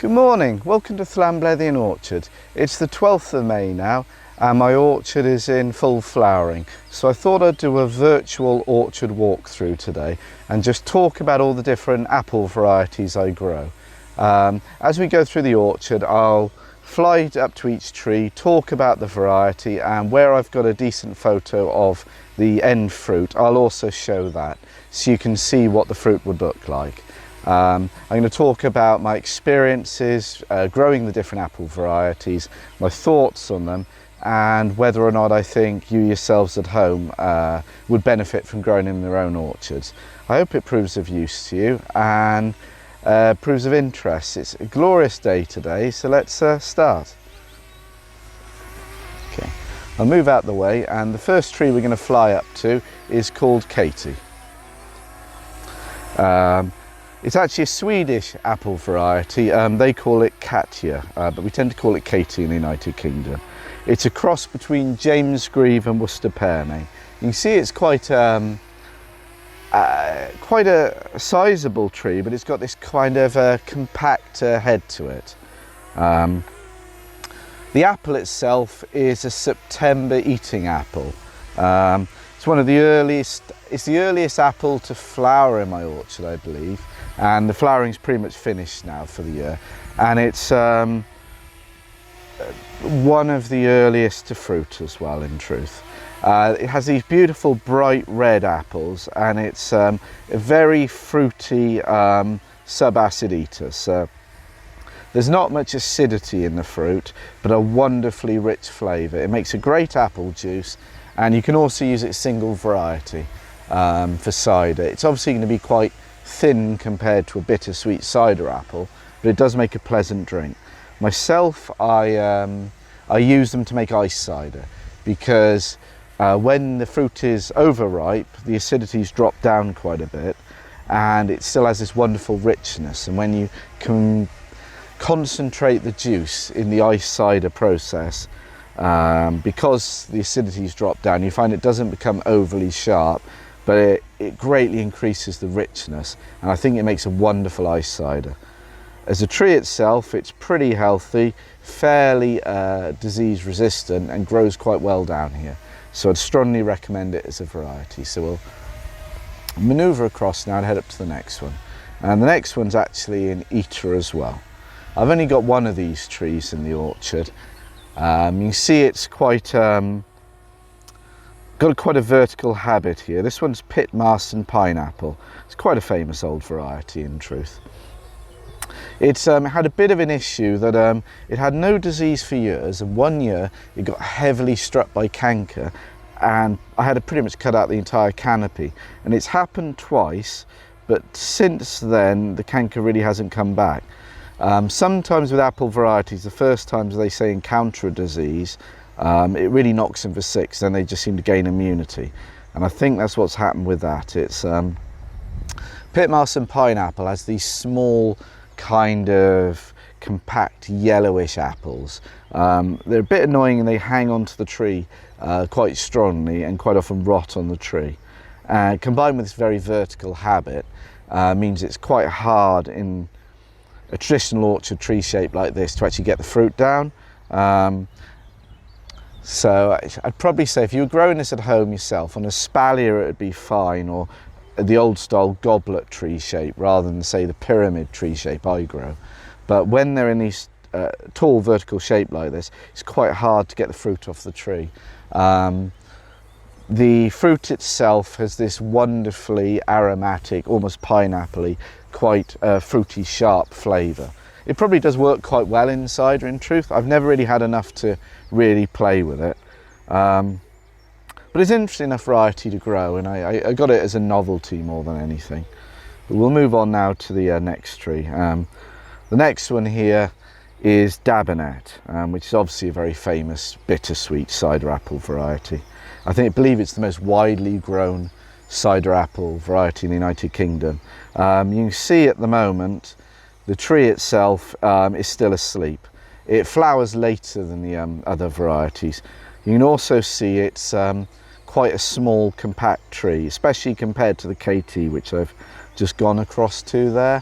Good morning, welcome to Llanblethian Orchard. It's the 12th of May now and my orchard is in full flowering. So I thought I'd do a virtual orchard walkthrough today and just talk about all the different apple varieties I grow. As we go through the orchard, I'll fly up to each tree, talk about the variety, and where I've got a decent photo of the end fruit, I'll also show that so you can see what the fruit would look like. I'm going to talk about my experiences growing the different apple varieties, my thoughts on them, and whether or not I think you yourselves at home would benefit from growing in their own orchards. I hope it proves of use to you and proves of interest. It's a glorious day today, so let's start. Okay, I'll move out the way, and the first tree we're going to fly up to is called Katya. It's actually a Swedish apple variety. They call it Katya, but we tend to call it Katya in the United Kingdom. It's a cross between James Greve and Worcester Pearmain. You can see it's quite a sizable tree, but it's got this kind of compact head to it. The apple itself is a September eating apple. It's one of the earliest. It's the earliest apple to flower in my orchard, I believe, and the flowering's pretty much finished now for the year. And it's one of the earliest to fruit as well, in truth. It has these beautiful bright red apples, and it's a very fruity sub-acid eater. So there's not much acidity in the fruit, but a wonderfully rich flavour. It makes a great apple juice, and you can also use it single variety for cider. It's obviously going to be quite thin compared to a bittersweet cider apple, but it does make a pleasant drink. Myself, I use them to make ice cider because when the fruit is overripe, the acidities drop down quite a bit, and it still has this wonderful richness. And when you can concentrate the juice in the ice cider process, because the acidities drop down, you find it doesn't become overly sharp, but it greatly increases the richness, and I think it makes a wonderful ice cider. As a tree itself, it's pretty healthy, fairly disease resistant, and grows quite well down here. So I'd strongly recommend it as a variety. So we'll manoeuvre across now and head up to the next one. And the next one's actually an eater as well. I've only got one of these trees in the orchard. You can see it's quite got quite a vertical habit here. This one's Pitmas and Pineapple. It's quite a famous old variety in truth. It's had a bit of an issue that it had no disease for years, and one year it got heavily struck by canker, and I had to pretty much cut out the entire canopy. And it's happened twice, but since then the canker really hasn't come back. Sometimes with apple varieties, the first times they say encounter a disease, it really knocks them for six, then they just seem to gain immunity. And I think that's what's happened with that. It's Pitmas and Pineapple has these small kind of compact yellowish apples. They're a bit annoying, and they hang onto the tree quite strongly and quite often rot on the tree. Combined with this very vertical habit means it's quite hard in a traditional orchard tree shape like this to actually get the fruit down. So I'd probably say if you were growing this at home yourself, on a spalier it would be fine, or the old style goblet tree shape rather than say the pyramid tree shape I grow. But when they're in these tall vertical shape like this, it's quite hard to get the fruit off the tree. The fruit itself has this wonderfully aromatic, almost pineapple-y, quite fruity, sharp flavour. It probably does work quite well in cider, in truth. I've never really had enough to really play with it. But it's an interesting enough variety to grow, and I got it as a novelty more than anything. But we'll move on now to the next tree. The next one here is Dabinet, which is obviously a very famous bittersweet cider apple variety. I believe it's the most widely grown cider apple variety in the United Kingdom. You can see at the moment the tree itself is still asleep. It flowers later than the other varieties. You can also see it's quite a small compact tree, especially compared to the KT, which I've just gone across to there.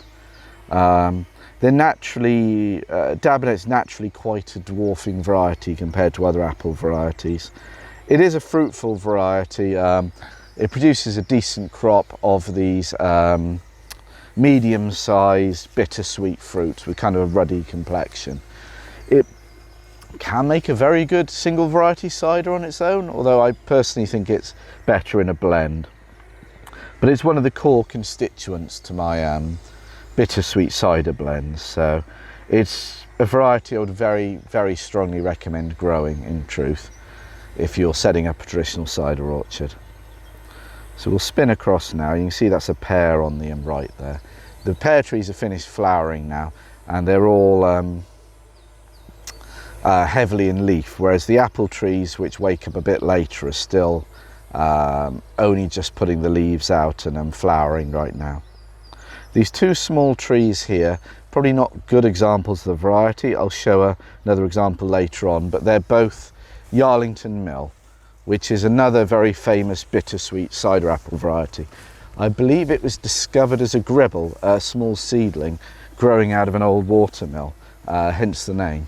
They're naturally, Dabinet's naturally quite a dwarfing variety compared to other apple varieties. It is a fruitful variety. It produces a decent crop of these medium-sized bittersweet fruits with kind of a ruddy complexion. It can make a very good single variety cider on its own, although I personally think it's better in a blend. But it's one of the core constituents to my bittersweet cider blends, so it's a variety I would very, very strongly recommend growing, in truth, if you're setting up a traditional cider orchard. So we'll spin across now. You can see that's a pear on the right there. The pear trees are finished flowering now, and they're all heavily in leaf, whereas the apple trees, which wake up a bit later, are still only just putting the leaves out and flowering right now. These two small trees here, probably not good examples of the variety. I'll show another example later on, but they're both Yarlington Mill, which is another very famous bittersweet cider apple variety. I believe it was discovered as a gribble, a small seedling growing out of an old watermill, hence the name.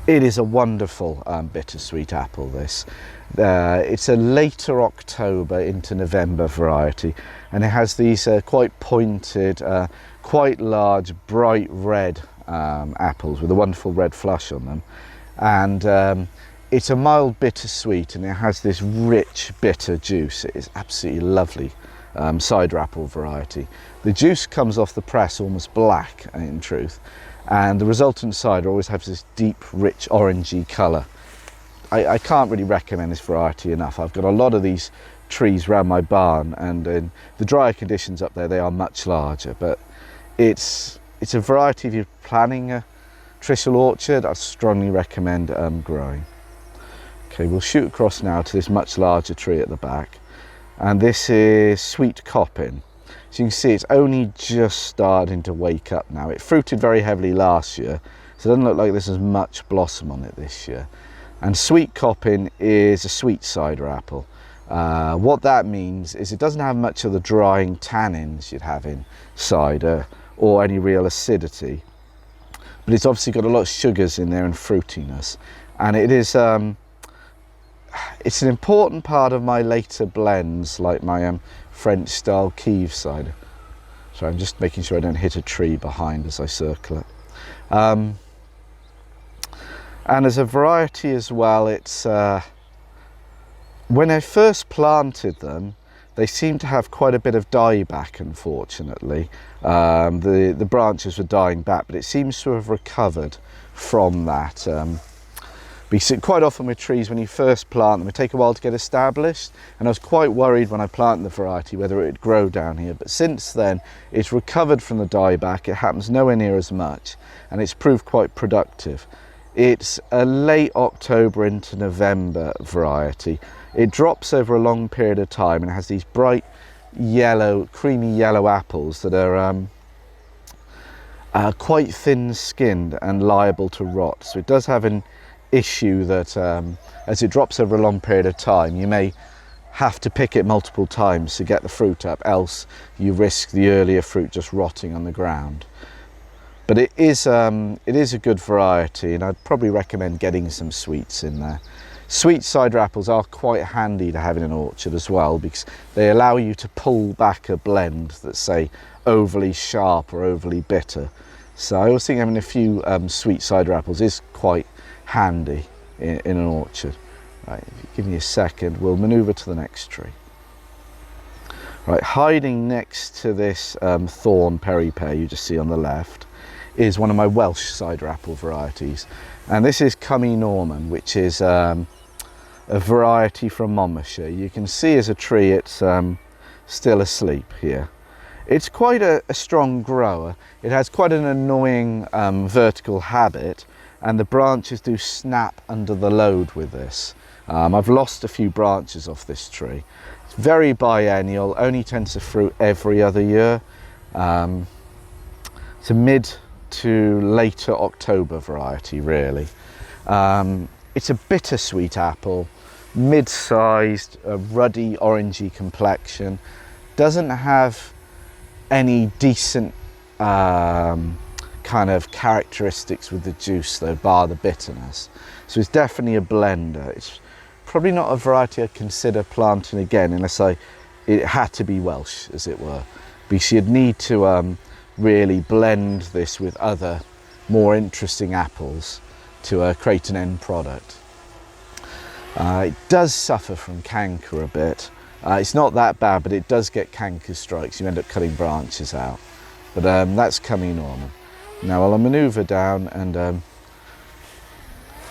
It is a wonderful bittersweet apple, this. It's a later October into November variety, and it has these quite pointed, quite large, bright red apples with a wonderful red flush on them. And it's a mild bittersweet, and it has this rich bitter juice. It is absolutely lovely cider apple variety. The juice comes off the press almost black, in truth, and the resultant cider always has this deep, rich, orangey colour. I can't really recommend this variety enough. I've got a lot of these trees around my barn, and in the drier conditions up there they are much larger, but it's a variety if you're planning a traditional orchard, I strongly recommend growing. Okay, we'll shoot across now to this much larger tree at the back, and this is sweet coppin. So you can see it's only just starting to wake up now. It fruited very heavily last year, so it doesn't look like there's as much blossom on it this year. And sweet coppin is a sweet cider apple. What that means is it doesn't have much of the drying tannins you'd have in cider or any real acidity, but it's obviously got a lot of sugars in there and fruitiness, and it is it's an important part of my later blends, like my French style Kiev cider. So I'm just making sure I don't hit a tree behind as I circle it. And as a variety as well, it's when I first planted them, they seem to have quite a bit of dieback, unfortunately. The branches were dying back, but it seems to have recovered from that. Because quite often with trees, when you first plant them, it takes a while to get established, and I was quite worried when I planted the variety whether it would grow down here, but since then it's recovered from the dieback. It happens nowhere near as much, and it's proved quite productive. It's a late October into November variety. It drops over a long period of time and has these bright yellow, creamy yellow apples that are quite thin-skinned and liable to rot. So it does have an issue that as it drops over a long period of time, you may have to pick it multiple times to get the fruit up, else you risk the earlier fruit just rotting on the ground. But it is a good variety, and I'd probably recommend getting some sweets in there. Sweet cider apples are quite handy to have in an orchard as well, because they allow you to pull back a blend that's, say, overly sharp or overly bitter. So I always think having a few sweet cider apples is quite handy in an orchard. Right, if you give me a second, we'll manoeuvre to the next tree. Right, hiding next to this thorn peri pear you just see on the left is one of my Welsh cider apple varieties, and this is Cummy Norman, which is a variety from Monmouthshire. You can see as a tree it's still asleep here. It's quite a strong grower. It has quite an annoying vertical habit, and the branches do snap under the load with this. I've lost a few branches off this tree. It's very biennial, only tends to fruit every other year. It's a mid to later October variety, really. It's a bittersweet apple, mid-sized, a ruddy orangey complexion. Doesn't have any decent kind of characteristics with the juice though, bar the bitterness. So it's definitely a blender. It's probably not a variety I'd consider planting again unless it had to be Welsh, as it were, because you'd need to really blend this with other more interesting apples to create an end product. It does suffer from canker a bit. It's not that bad, but it does get canker strikes. You end up cutting branches out, but that's coming normal. Now I'll manoeuvre down and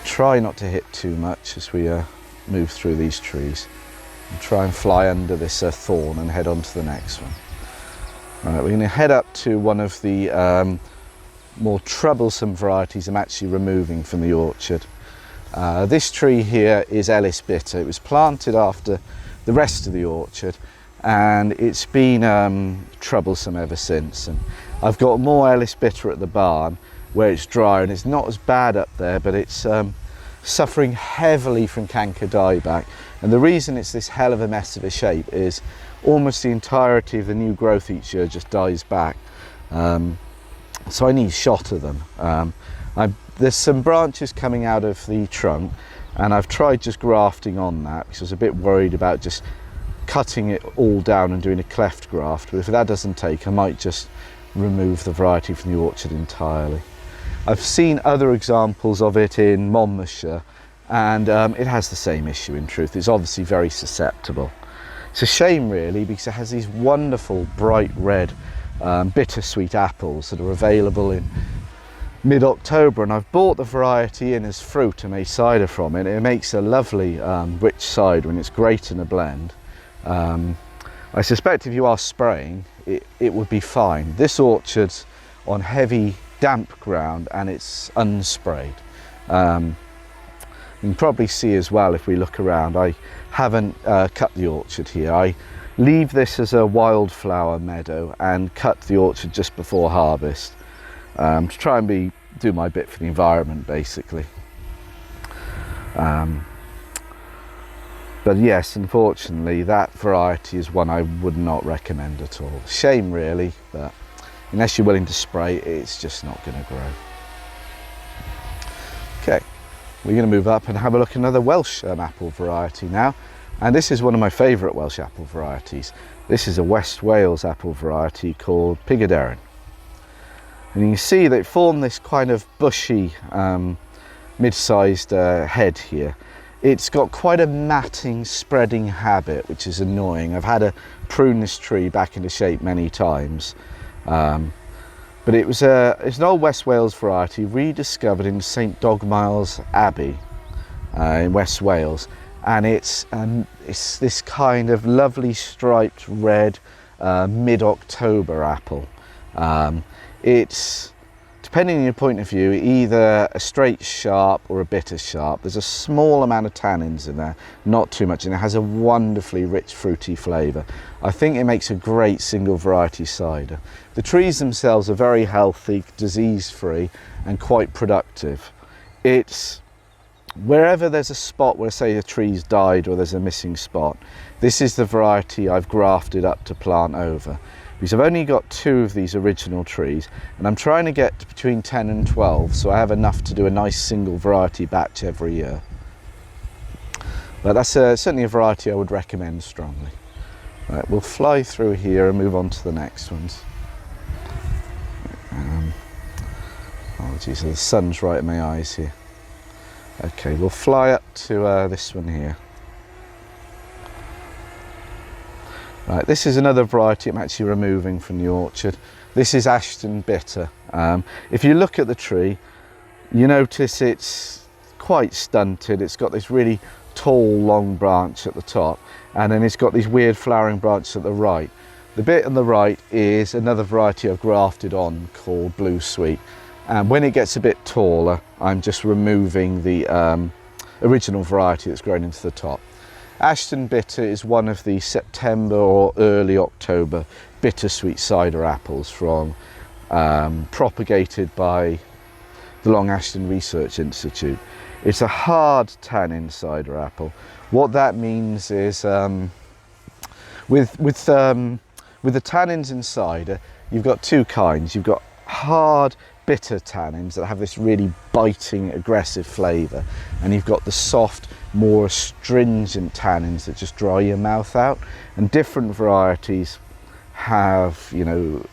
try not to hit too much as we move through these trees, and try and fly under this thorn and head on to the next one. Right, we're going to head up to one of the more troublesome varieties I'm actually removing from the orchard. This tree here is Ellis Bitter. It was planted after the rest of the orchard, and it's been troublesome ever since. And I've got more Ellis Bitter at the barn where it's dry, and it's not as bad up there, but it's suffering heavily from canker dieback. And the reason it's this hell of a mess of a shape is almost the entirety of the new growth each year just dies back. So I need shot of them. There's some branches coming out of the trunk, and I've tried just grafting on that because I was a bit worried about just cutting it all down and doing a cleft graft, but if that doesn't take, I might just remove the variety from the orchard entirely. I've seen other examples of it in Monmouthshire, and it has the same issue in truth. It's obviously very susceptible. It's a shame really, because it has these wonderful bright red bittersweet apples that are available in mid-October, and I've bought the variety in as fruit and made cider from it. It makes a lovely rich cider, and it's great in a blend. I suspect if you are spraying, it would be fine. This orchard's on heavy damp ground and it's unsprayed. You can probably see as well if we look around, I haven't cut the orchard here. I leave this as a wildflower meadow and cut the orchard just before harvest to try and do my bit for the environment basically. But yes, unfortunately that variety is one I would not recommend at all. Shame really, but unless you're willing to spray, it's just not going to grow. Okay, we're going to move up and have a look at another Welsh apple variety now. And this is one of my favourite Welsh apple varieties. This is a West Wales apple variety called Pigadarin. And you can see they form this kind of bushy, mid-sized head here. It's got quite a matting, spreading habit, which is annoying. I've had to prune this tree back into shape many times. But it's an old West Wales variety rediscovered in St Dogmael's Abbey in West Wales. And it's this kind of lovely striped red mid-October apple. It's, depending on your point of view, either a straight sharp or a bitter sharp. There's a small amount of tannins in there, not too much, and it has a wonderfully rich fruity flavour. I think it makes a great single variety cider. The trees themselves are very healthy, disease-free and quite productive. It's wherever there's a spot where, say, a tree's died or there's a missing spot, this is the variety I've grafted up to plant over. Because I've only got 2 of these original trees, and I'm trying to get to between 10 and 12, so I have enough to do a nice single variety batch every year. But that's certainly a variety I would recommend strongly. Right, we'll fly through here and move on to the next ones. Oh geez, the sun's right in my eyes here. Okay, we'll fly up to this one here. Right, this is another variety I'm actually removing from the orchard. This is Ashton Bitter. If you look at the tree, you notice it's quite stunted. It's got this really tall, long branch at the top, and then it's got these weird flowering branches at the right. The bit on the right is another variety I've grafted on called Blue Sweet. And when it gets a bit taller, I'm just removing the original variety that's grown into the top. Ashton Bitter is one of the September or early October bittersweet cider apples propagated by the Long Ashton Research Institute. It's a hard tannin cider apple. What that means is with the tannins in cider, you've got 2 kinds. You've got hard, bitter tannins that have this really biting, aggressive flavour, and you've got the soft, more astringent tannins that just dry your mouth out. And different varieties have, you know,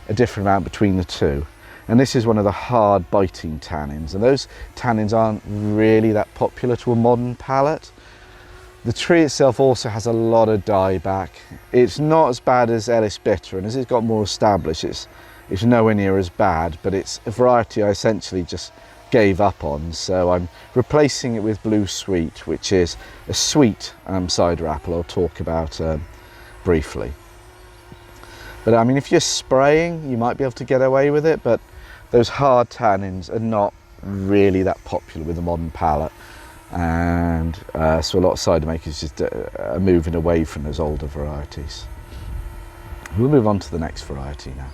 a different amount between the two. And this is one of the hard biting tannins, and those tannins aren't really that popular to a modern palate. The tree itself also has a lot of dieback. It's not as bad as Ellis Bitter, and as it's got more established, it's nowhere near as bad, but it's a variety I essentially just gave up on. So I'm replacing it with Blue Sweet, which is a sweet cider apple I'll talk about briefly. But I mean, if you're spraying, you might be able to get away with it, but those hard tannins are not really that popular with a modern palate. And so a lot of cider makers just are moving away from those older varieties. We'll move on to the next variety now.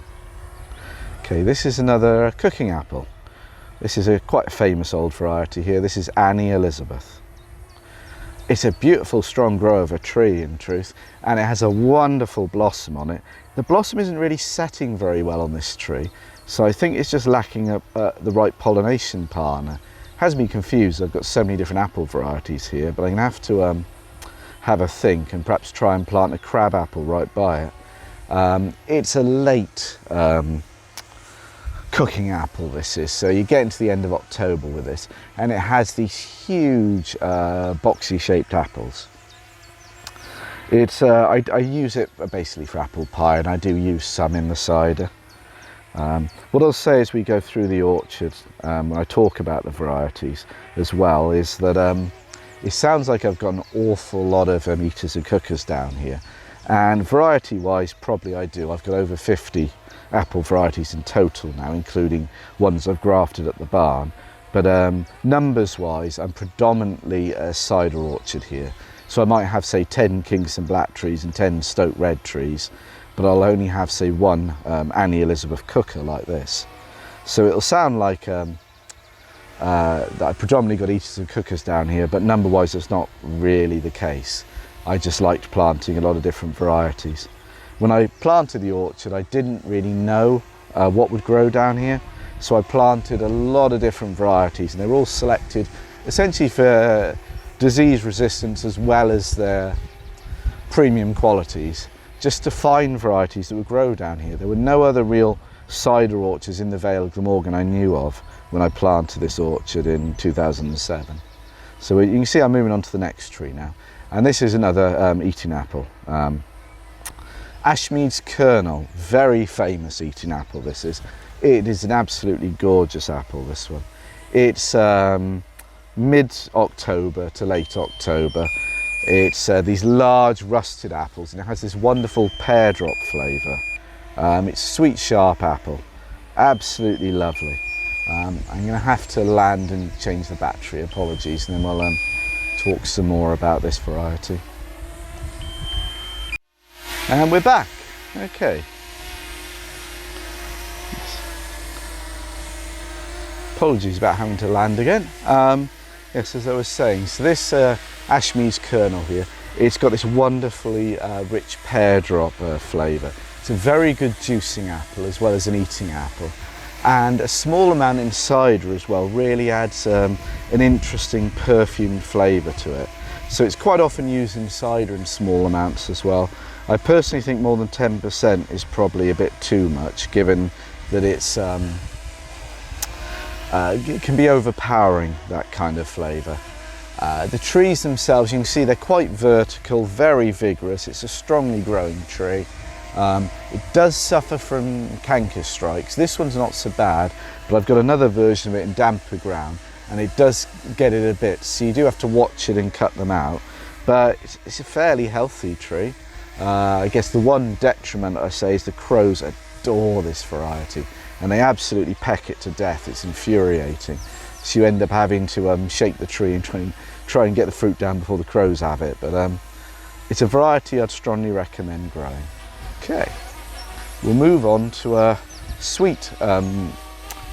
Okay, this is another cooking apple. This is quite a famous old variety here. This is Annie Elizabeth. It's a beautiful, strong grow of a tree, in truth, and it has a wonderful blossom on it. The blossom isn't really setting very well on this tree, so I think it's just lacking the right pollination partner. Has me confused. I've got so many different apple varieties here, but I'm going to have to have a think and perhaps try and plant a crab apple right by it. It's a late cooking apple, this is, so you get into the end of October with this, and it has these huge boxy shaped apples. It's I use it basically for apple pie, and I do use some in the cider. What I'll say as we go through the orchard, when I talk about the varieties as well, is that it sounds like I've got an awful lot of eaters and cookers down here, and variety wise probably I do. I've got over 50 apple varieties in total now, including ones I've grafted at the barn, but numbers wise I'm predominantly a cider orchard here. So I might have, say, 10 Kingston black trees and 10 Stoke Red trees, but I'll only have, say, one Annie Elizabeth cooker like this. So it'll sound like that I predominantly got eaters and cookers down here, but number wise that's not really the case. I just liked planting a lot of different varieties. When I planted the orchard, I didn't really know what would grow down here, so I planted a lot of different varieties, and they were all selected essentially for disease resistance as well as their premium qualities, just to find varieties that would grow down here. There were no other real cider orchards in the Vale of Glamorgan I knew of when I planted this orchard in 2007. So you can see I'm moving on to the next tree now, and this is another eating apple. Ashmead's Kernel, very famous eating apple this is. It is an absolutely gorgeous apple, this one. It's mid-October to late October. It's these large rusted apples, and it has this wonderful pear drop flavour. It's sweet sharp apple, absolutely lovely. I'm going to have to land and change the battery, apologies, and then we'll talk some more about this variety. And we're back. Okay. Apologies about having to land again. Yes, as I was saying, so this Ashmead's Kernel here, it's got this wonderfully rich pear drop flavour. It's a very good juicing apple as well as an eating apple, and a small amount in cider as well really adds an interesting perfumed flavour to it. So it's quite often used in cider in small amounts as well. I personally think more than 10% is probably a bit too much, given that it's it can be overpowering, that kind of flavour. The trees themselves, you can see they're quite vertical, very vigorous. It's a strongly growing tree. It does suffer from canker strikes. This one's not so bad, but I've got another version of it in damper ground, and it does get it a bit, so you do have to watch it and cut them out. But it's a fairly healthy tree. I guess the one detriment I say is the crows adore this variety, and they absolutely peck it to death. It's infuriating. So you end up having to shake the tree and try and get the fruit down before the crows have it. But it's a variety I'd strongly recommend growing. Okay, we'll move on to a sweet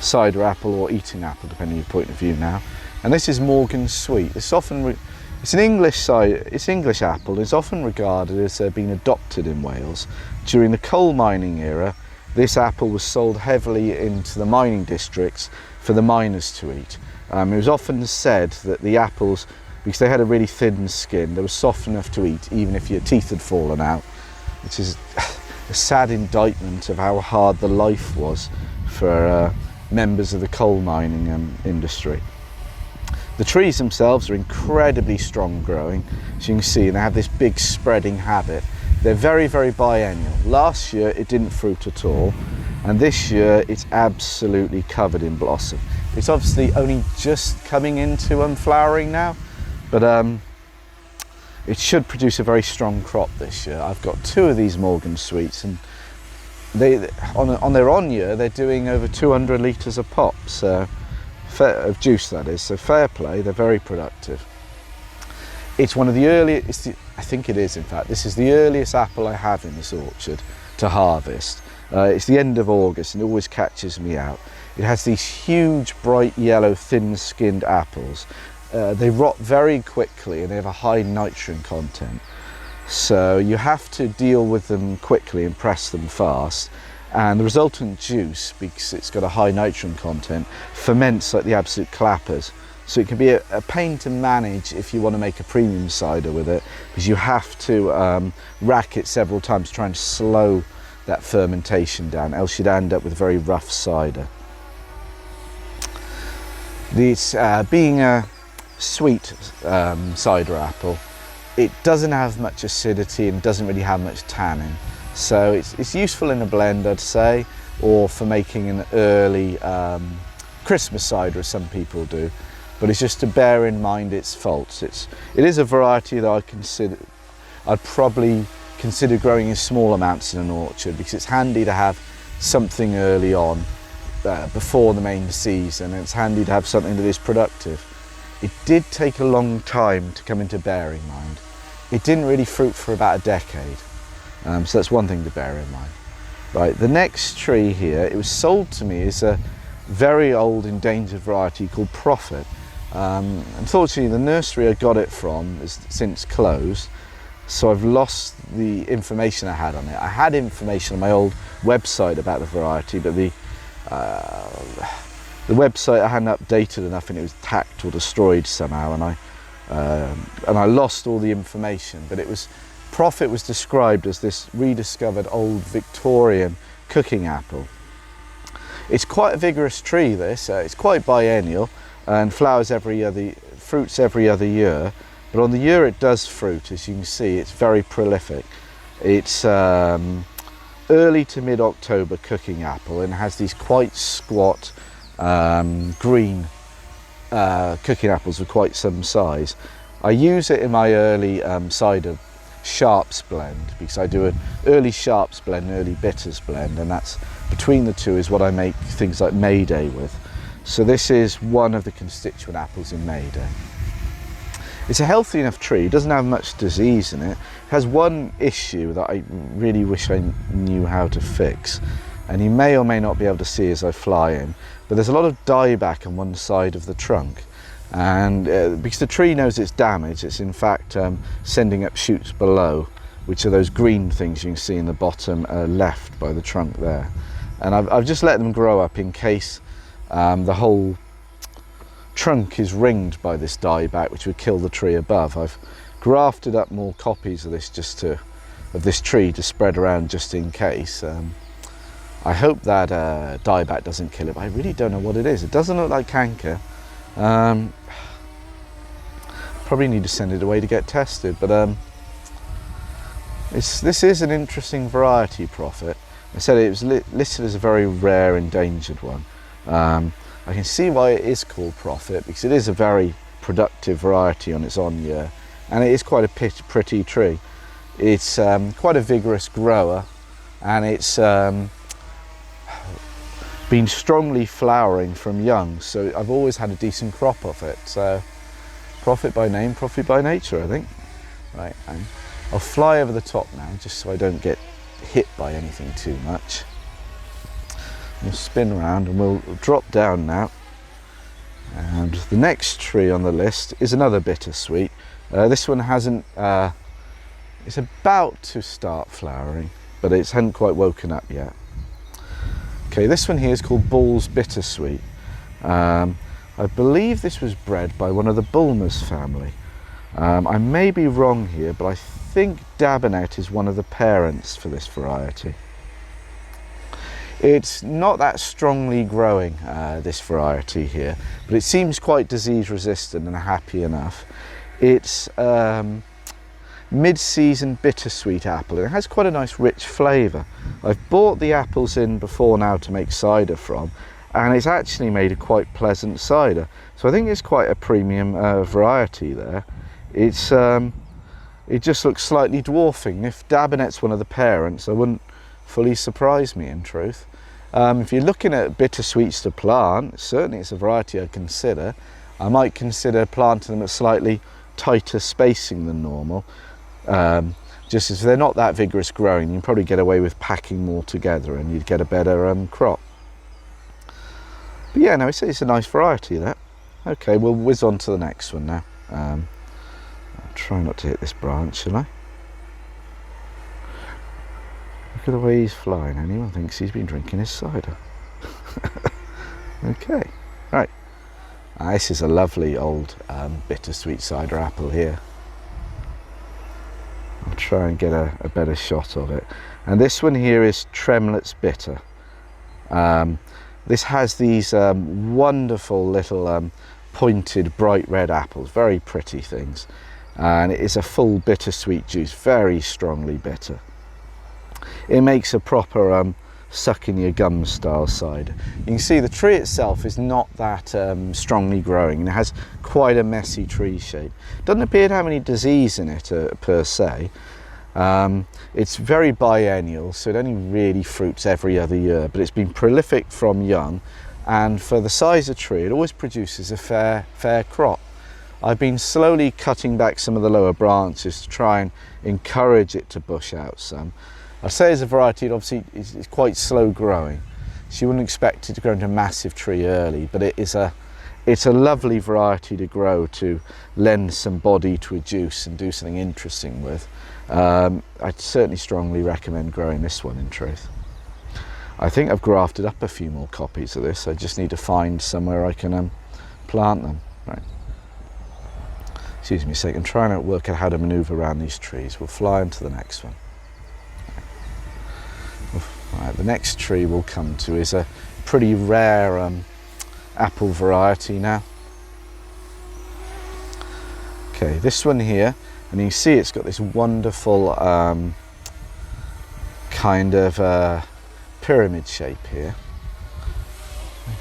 cider apple or eating apple, depending on your point of view now. And this is Morgan Sweet. It's an English apple. It's often regarded as being adopted in Wales. During the coal mining era, this apple was sold heavily into the mining districts for the miners to eat. It was often said that the apples, because they had a really thin skin, they were soft enough to eat even if your teeth had fallen out, which is a sad indictment of how hard the life was for members of the coal mining industry. The trees themselves are incredibly strong growing, as you can see, and they have this big spreading habit. They're very, very biennial. Last year it didn't fruit at all, and this year it's absolutely covered in blossom. It's obviously only just coming into flowering now, but it should produce a very strong crop this year. I've got 2 of these Morgan Sweets, and they on their on year they're doing over 200 litres a pop, so of juice, that is. So fair play, they're very productive. It's one of the earliest, I think it is in fact, this is the earliest apple I have in this orchard to harvest. It's the end of August and it always catches me out. It has these huge bright yellow thin skinned apples. They rot very quickly and they have a high nitrogen content. So you have to deal with them quickly and press them fast. And the resultant juice, because it's got a high nitrogen content, ferments like the absolute clappers. So it can be a pain to manage if you want to make a premium cider with it, because you have to rack it several times trying to slow that fermentation down, else you'd end up with very rough cider. This being a sweet cider apple, it doesn't have much acidity and doesn't really have much tannin. So it's useful in a blend, I'd say, or for making an early Christmas cider, as some people do. But it's just to bear in mind its faults. It is a variety that I'd probably consider growing in small amounts in an orchard, because it's handy to have something early on before the main season, and it's handy to have something that is productive. It did take a long time to come into bearing mind. It didn't really fruit for about a decade. So that's one thing to bear in mind. Right, the next tree here, it was sold to me as a very old endangered variety called Prophet. Unfortunately, the nursery I got it from has since closed, so I've lost the information I had on it. I had information on my old website about the variety, but the website I hadn't updated enough and it was hacked or destroyed somehow, and I lost all the information. But Prophet was described as this rediscovered old Victorian cooking apple. It's quite a vigorous tree, this. It's quite biennial and fruits every other year. But on the year it does fruit, as you can see, it's very prolific. It's early to mid-October cooking apple and has these quite squat green cooking apples of quite some size. I use it in my early cider sharps blend, because I do an early sharps blend, early bitters blend, and that's between the two is what I make things like May Day with. So this is one of the constituent apples in May Day. It's a healthy enough tree, it doesn't have much disease in it. It has one issue that I really wish I knew how to fix, and you may or may not be able to see as I fly in, but there's a lot of dieback on one side of the trunk. And because the tree knows it's damaged, it's in fact sending up shoots below, which are those green things you can see in the bottom left by the trunk there. And I've just let them grow up in case the whole trunk is ringed by this dieback, which would kill the tree above. I've grafted up more copies of this tree to spread around just in case. I hope that dieback doesn't kill it, but I really don't know what it is. It doesn't look like canker. Probably need to send it away to get tested, but this is an interesting variety, Prophet. I said it was listed as a very rare endangered one. I can see why it is called Prophet, because it is a very productive variety on its on year, and it is quite a pretty tree. It's quite a vigorous grower, and it's been strongly flowering from young, so I've always had a decent crop of it. So Prophet by name, Prophet by nature, I think. Right, and I'll fly over the top now just so I don't get hit by anything too much. We'll spin around and we'll drop down now. And the next tree on the list is another bittersweet. This one hasn't, it's about to start flowering, but it hasn't quite woken up yet. Okay, this one here is called Bull's Bittersweet. I believe this was bred by one of the Bulmers family. I may be wrong here, but I think Dabinet is one of the parents for this variety. It's not that strongly growing, this variety here, but it seems quite disease resistant and happy enough. It's mid-season bittersweet apple, and it has quite a nice rich flavour. I've bought the apples in before now to make cider from, and it's actually made a quite pleasant cider. So I think it's quite a premium variety there. It's it just looks slightly dwarfing. If Dabinet's one of the parents, that wouldn't fully surprise me in truth. If you're looking at bittersweets to plant, certainly it's a variety I'd consider. I might consider planting them at slightly tighter spacing than normal. Just as they're not that vigorous growing, you can probably get away with packing more together and you'd get a better crop. But yeah, no, it's a nice variety, that. Okay, we'll whiz on to the next one now. I'll try not to hit this branch, shall I? Look at the way he's flying. Anyone thinks he's been drinking his cider. Okay, right. This is a lovely old bittersweet cider apple here. I'll try and get a better shot of it. And this one here is Tremlet Bitter. This has these wonderful little pointed bright red apples, very pretty things. And it is a full bittersweet juice, very strongly bitter. It makes a proper suck in your gum style cider. You can see the tree itself is not that strongly growing, and it has quite a messy tree shape. Doesn't appear to have any disease in it per se. It's very biennial, so it only really fruits every other year, but it's been prolific from young, and for the size of tree it always produces a fair crop. I've been slowly cutting back some of the lower branches to try and encourage it to bush out some. I'd say as a variety, it obviously is quite slow growing, so you wouldn't expect it to grow into a massive tree early, but it's a lovely variety to grow, to lend some body to a juice and do something interesting with. I'd certainly strongly recommend growing this one in truth. I think I've grafted up a few more copies of this. I just need to find somewhere I can plant them. Right. Excuse me a second, trying to work out how to manoeuvre around these trees. We'll fly on to the next one. Right, the next tree we'll come to is a pretty rare apple variety now. Okay, this one here, and you can see it's got this wonderful kind of pyramid shape here.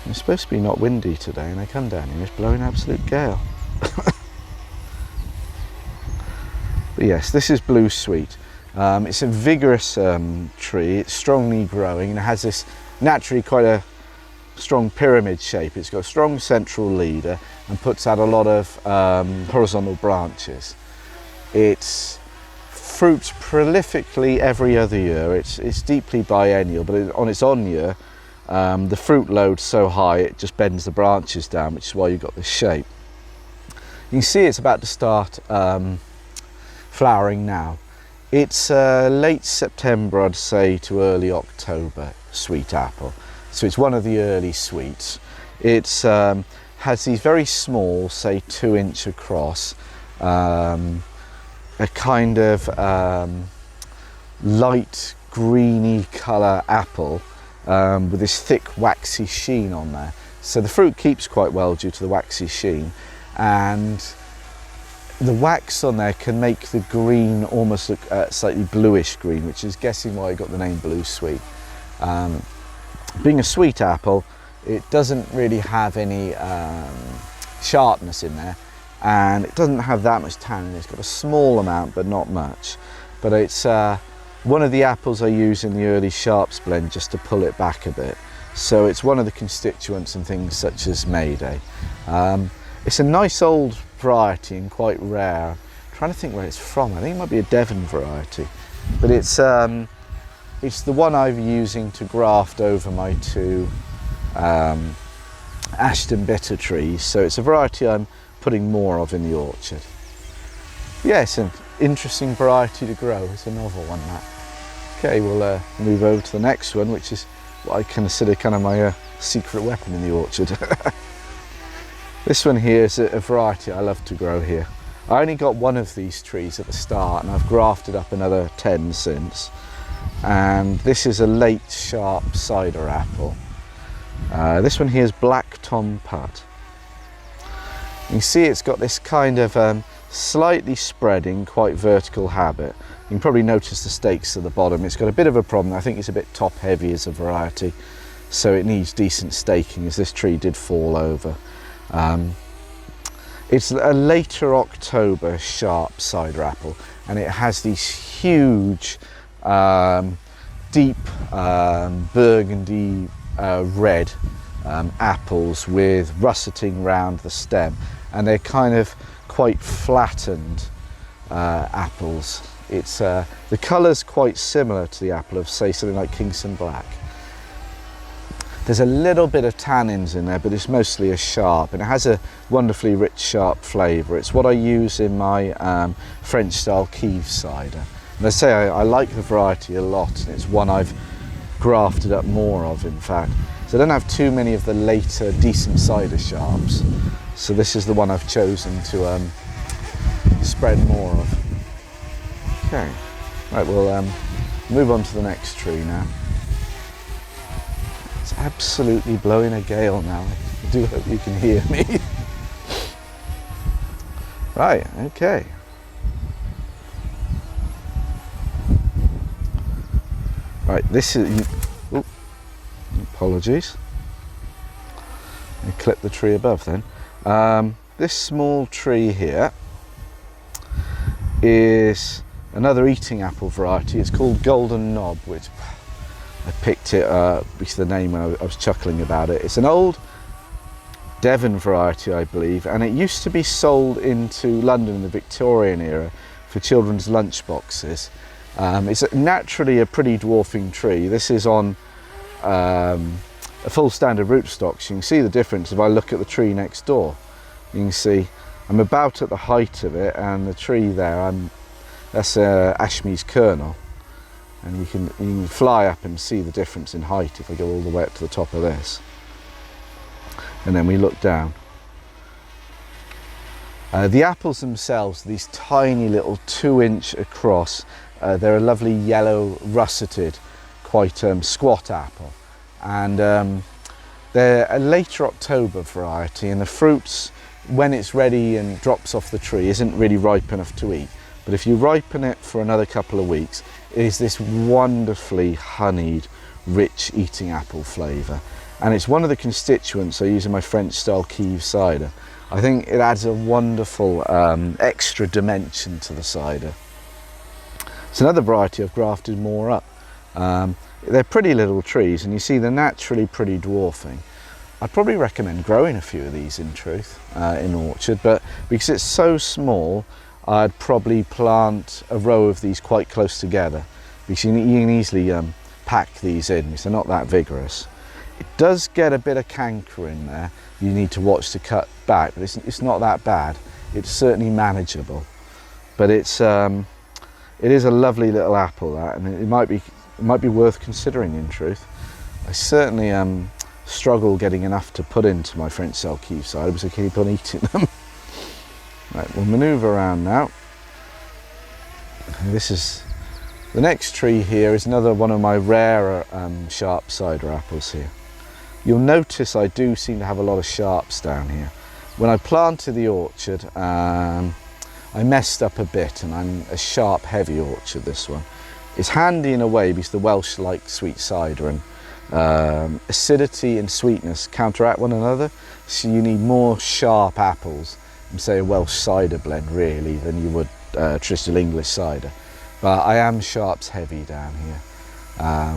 It's supposed to be not windy today, and I come down here, it's blowing absolute gale. But yes, this is Blue Sweet. It's a vigorous tree, it's strongly growing, and it has this naturally quite a strong pyramid shape. It's got a strong central leader and puts out a lot of horizontal branches. It fruits prolifically every other year. It's deeply biennial, but on its on year, the fruit load's so high it just bends the branches down, which is why you've got this shape. You can see it's about to start flowering now. It's late September, I'd say, to early October sweet apple. So it's one of the early sweets. It has these very small, say 2-inch across, a kind of light greeny colour apple with this thick waxy sheen on there. So the fruit keeps quite well due to the waxy sheen, and the wax on there can make the green almost look slightly bluish green, which is guessing why I got the name Blue Sweet. Being a sweet apple, it doesn't really have any sharpness in there, and it doesn't have that much tannin. It's got a small amount, but not much. But it's one of the apples I use in the early sharps blend just to pull it back a bit. So it's one of the constituents in things such as Mayday. It's a nice old variety and quite rare. I'm trying to think where it's from. I think it might be a Devon variety, but it's the one I'm using to graft over my two Ashton Bitter trees. So it's a variety I'm putting more of in the orchard. Yeah, it's an interesting variety to grow. It's a novel one, that. Okay, we'll move over to the next one, which is what I consider kind of my secret weapon in the orchard. This one here is a variety I love to grow here. I only got one of these trees at the start and I've grafted up another 10 since. And this is a late sharp cider apple. This one here is Black Tomputt. You can see it's got this kind of slightly spreading, quite vertical habit. You can probably notice the stakes at the bottom. It's got a bit of a problem. I think it's a bit top heavy as a variety, so it needs decent staking, as this tree did fall over. It's a later October sharp cider apple, and it has these huge deep burgundy red apples with russeting round the stem, and they're kind of quite flattened apples. It's the colour's quite similar to the apple of, say, something like Kingston Black. There's a little bit of tannins in there, but it's mostly a sharp, and it has a wonderfully rich sharp flavour. It's what I use in my French style Kieve cider. And I say I like the variety a lot, and it's one I've grafted up more of, in fact. So I don't have too many of the later decent cider sharps, so this is the one I've chosen to spread more of. Okay, right, we'll move on to the next tree now. It's absolutely blowing a gale now. I do hope you can hear me. Right, okay. Right, this is, oh, apologies. I clipped the tree above then. This small tree here is another eating apple variety. It's called Golden Knob, which I picked it because the name when I was chuckling about it. It's an old Devon variety, I believe, and it used to be sold into London in the Victorian era for children's lunch boxes. It's naturally a pretty dwarfing tree. This is on a full standard rootstock, so you can see the difference if I look at the tree next door. You can see I'm about at the height of it, and the tree there, that's Ashme's kernel, and you can fly up and see the difference in height if I go all the way up to the top of this. And then we look down. The apples themselves, these tiny little 2-inch across, they're a lovely yellow russeted, quite squat apple, and they're a later October variety, and the fruits, when it's ready and drops off the tree, isn't really ripe enough to eat. But if you ripen it for another couple of weeks, it is this wonderfully honeyed, rich eating apple flavour. And it's one of the constituents I use in my French style Kieve cider. I think it adds a wonderful extra dimension to the cider. It's another variety I've grafted more up. They're pretty little trees, and you see they're naturally pretty dwarfing. I'd probably recommend growing a few of these in truth in orchard, but because it's so small, I'd probably plant a row of these quite close together, because you can easily pack these in because they're not that vigorous. It does get a bit of canker in there. You need to watch to cut back, but it's not that bad. It's certainly manageable, but it is a lovely little apple, that, and it might be worth considering in truth. I certainly struggle getting enough to put into my French style Kieve cider because I keep on eating them. Right, we'll manoeuvre around now. This is the next tree here is another one of my rarer sharp cider apples here. You'll notice I do seem to have a lot of sharps down here. When I planted the orchard, I messed up a bit, and I'm a sharp heavy orchard, this one. It's handy in a way because the Welsh like sweet cider, and acidity and sweetness counteract one another, so you need more sharp apples in, say, a Welsh cider blend really than you would traditional English cider. But I am sharps heavy down here.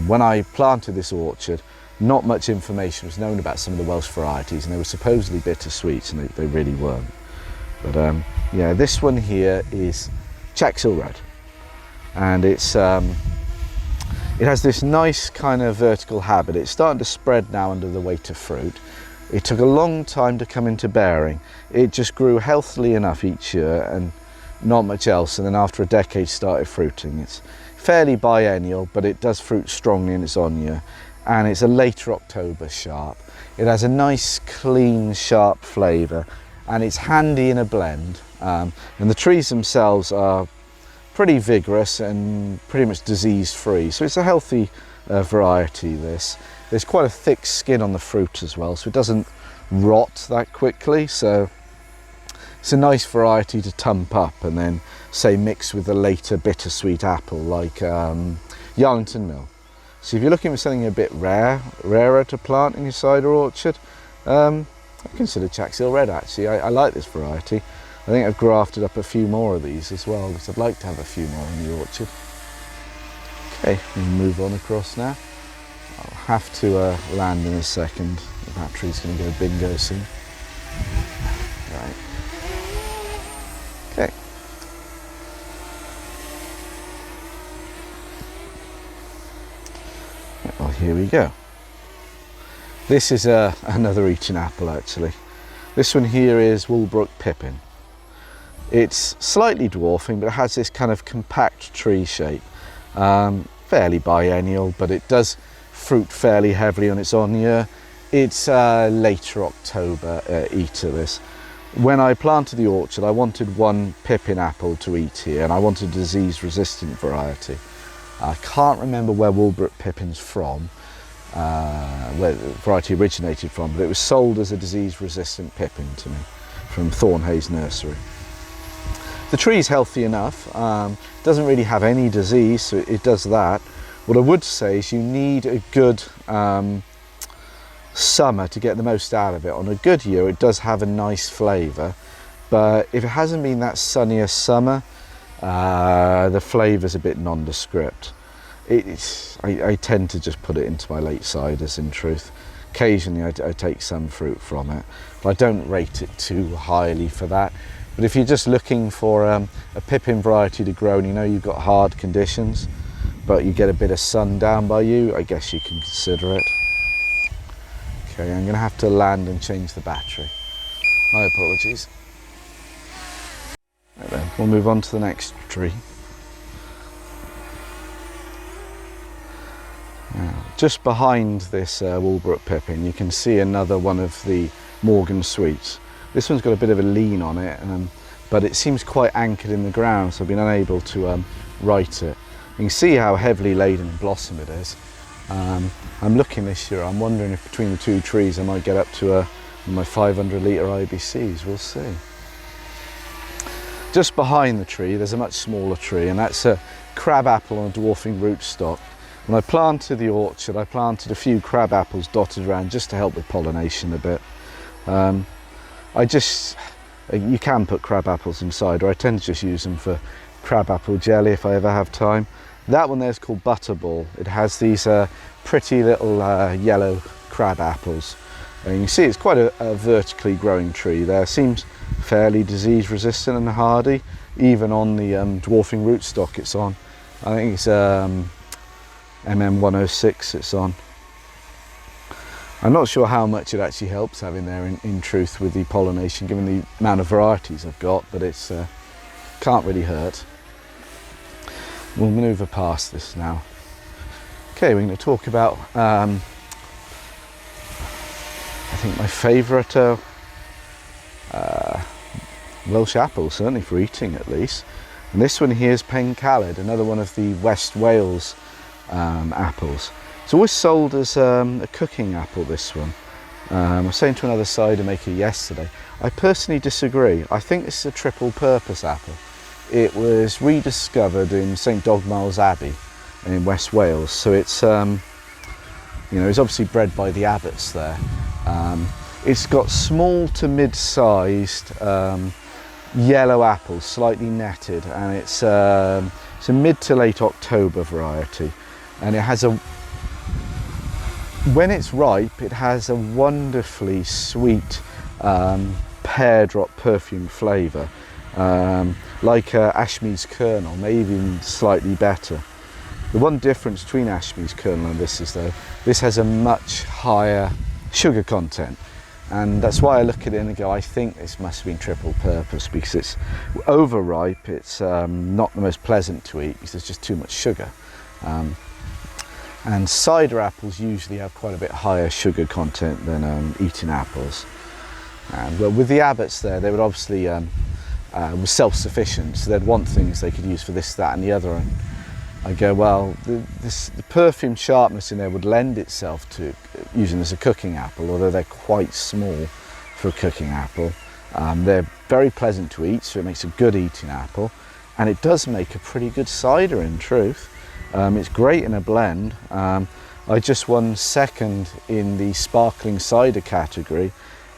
When I planted this orchard, not much information was known about some of the Welsh varieties, and they were supposedly bittersweet, and they really weren't. But yeah, this one here is Chaxhill Red, and it has this nice kind of vertical habit. It's starting to spread now under the weight of fruit. It took a long time to come into bearing. It just grew healthily enough each year and not much else, and then after a decade started fruiting. It's fairly biennial, but it does fruit strongly in its on year, and it's a later October sharp. It has a nice clean sharp flavour, and it's handy in a blend, and the trees themselves are pretty vigorous and pretty much disease free, so it's a healthy variety. This, there's quite a thick skin on the fruit as well, so it doesn't rot that quickly, so it's a nice variety to tump up and then say mix with a later bittersweet apple like Yarlington Mill. So if you're looking for something a bit rarer to plant in your cider orchard, I consider Chaxhill Red actually. I like this variety. I think I've grafted up a few more of these as well, because I'd like to have a few more in the orchard. Okay, we'll move on across now. I'll have to land in a second. The battery's going to go bingo soon. Right. Okay. Well, here we go. This is another eating apple actually. This one here is Woolbrook Pippin. It's slightly dwarfing, but it has this kind of compact tree shape. Fairly biennial, but it does fruit fairly heavily on its own year. It's later October eater, this. When I planted the orchard, I wanted one Pippin apple to eat here, and I wanted a disease-resistant variety. I can't remember where Woolbrook Pippin's from, where the variety originated from, but it was sold as a disease-resistant Pippin to me from Thornhayes Nursery. The tree's healthy enough, doesn't really have any disease, so it does that. What I would say is you need a good summer to get the most out of it. On a good year it does have a nice flavour, but if it hasn't been that sunnier summer, the flavour's a bit nondescript. I tend to just put it into my late ciders in truth. Occasionally I take some fruit from it, but I don't rate it too highly for that. But if you're just looking for a Pippin variety to grow and you know you've got hard conditions, but you get a bit of sun down by you, I guess you can consider it. Okay, I'm going to have to land and change the battery. My apologies. Right then, we'll move on to the next tree. Now, just behind this Woolbrook Pippin, you can see another one of the Morgan Sweets. This one's got a bit of a lean on it, but it seems quite anchored in the ground, so I've been unable to right it. You can see how heavily laden in blossom it is. I'm looking this year, I'm wondering if between the two trees I might get up to my 500 litre IBCs, we'll see. Just behind the tree there's a much smaller tree, and that's a crab apple on a dwarfing rootstock. When I planted the orchard, I planted a few crab apples dotted around just to help with pollination a bit. You can put crab apples in cider. I tend to just use them for crab apple jelly if I ever have time. That one there's called Butterball. It has these pretty little yellow crab apples. And you can see it's quite a vertically growing tree there. Seems fairly disease resistant and hardy, even on the dwarfing rootstock it's on. I think it's MM106 it's on. I'm not sure how much it actually helps having there in truth with the pollination, given the amount of varieties I've got, but it's can't really hurt. We'll manoeuvre past this now. Okay, we're going to talk about I think my favourite Welsh apple, certainly for eating at least. And this one here is Pen Caled, another one of the West Wales apples. It's always sold as a cooking apple, this one. I was saying to another cider maker yesterday, I personally disagree. I think this is a triple purpose apple. It was rediscovered in St Dogmael's Abbey in West Wales, so it's it's obviously bred by the abbots there. It's got small to mid-sized yellow apples, slightly netted, and it's a mid to late October variety, and it has when it's ripe, it has a wonderfully sweet pear drop perfume flavour, like Ashmead's kernel, maybe even slightly better. The one difference between Ashmead's kernel and this is though, this has a much higher sugar content, and that's why I look at it and go, I think this must have been triple purpose, because it's overripe, it's not the most pleasant to eat because there's just too much sugar. And cider apples usually have quite a bit higher sugar content than eating apples. And well, with the Abbotts there, they would obviously were self-sufficient, so they'd want things they could use for this, that and the other. And I go, well, the perfume sharpness in there would lend itself to using as a cooking apple, although they're quite small for a cooking apple. They're very pleasant to eat, so it makes a good eating apple, and it does make a pretty good cider in truth. It's great in a blend. I just won second in the sparkling cider category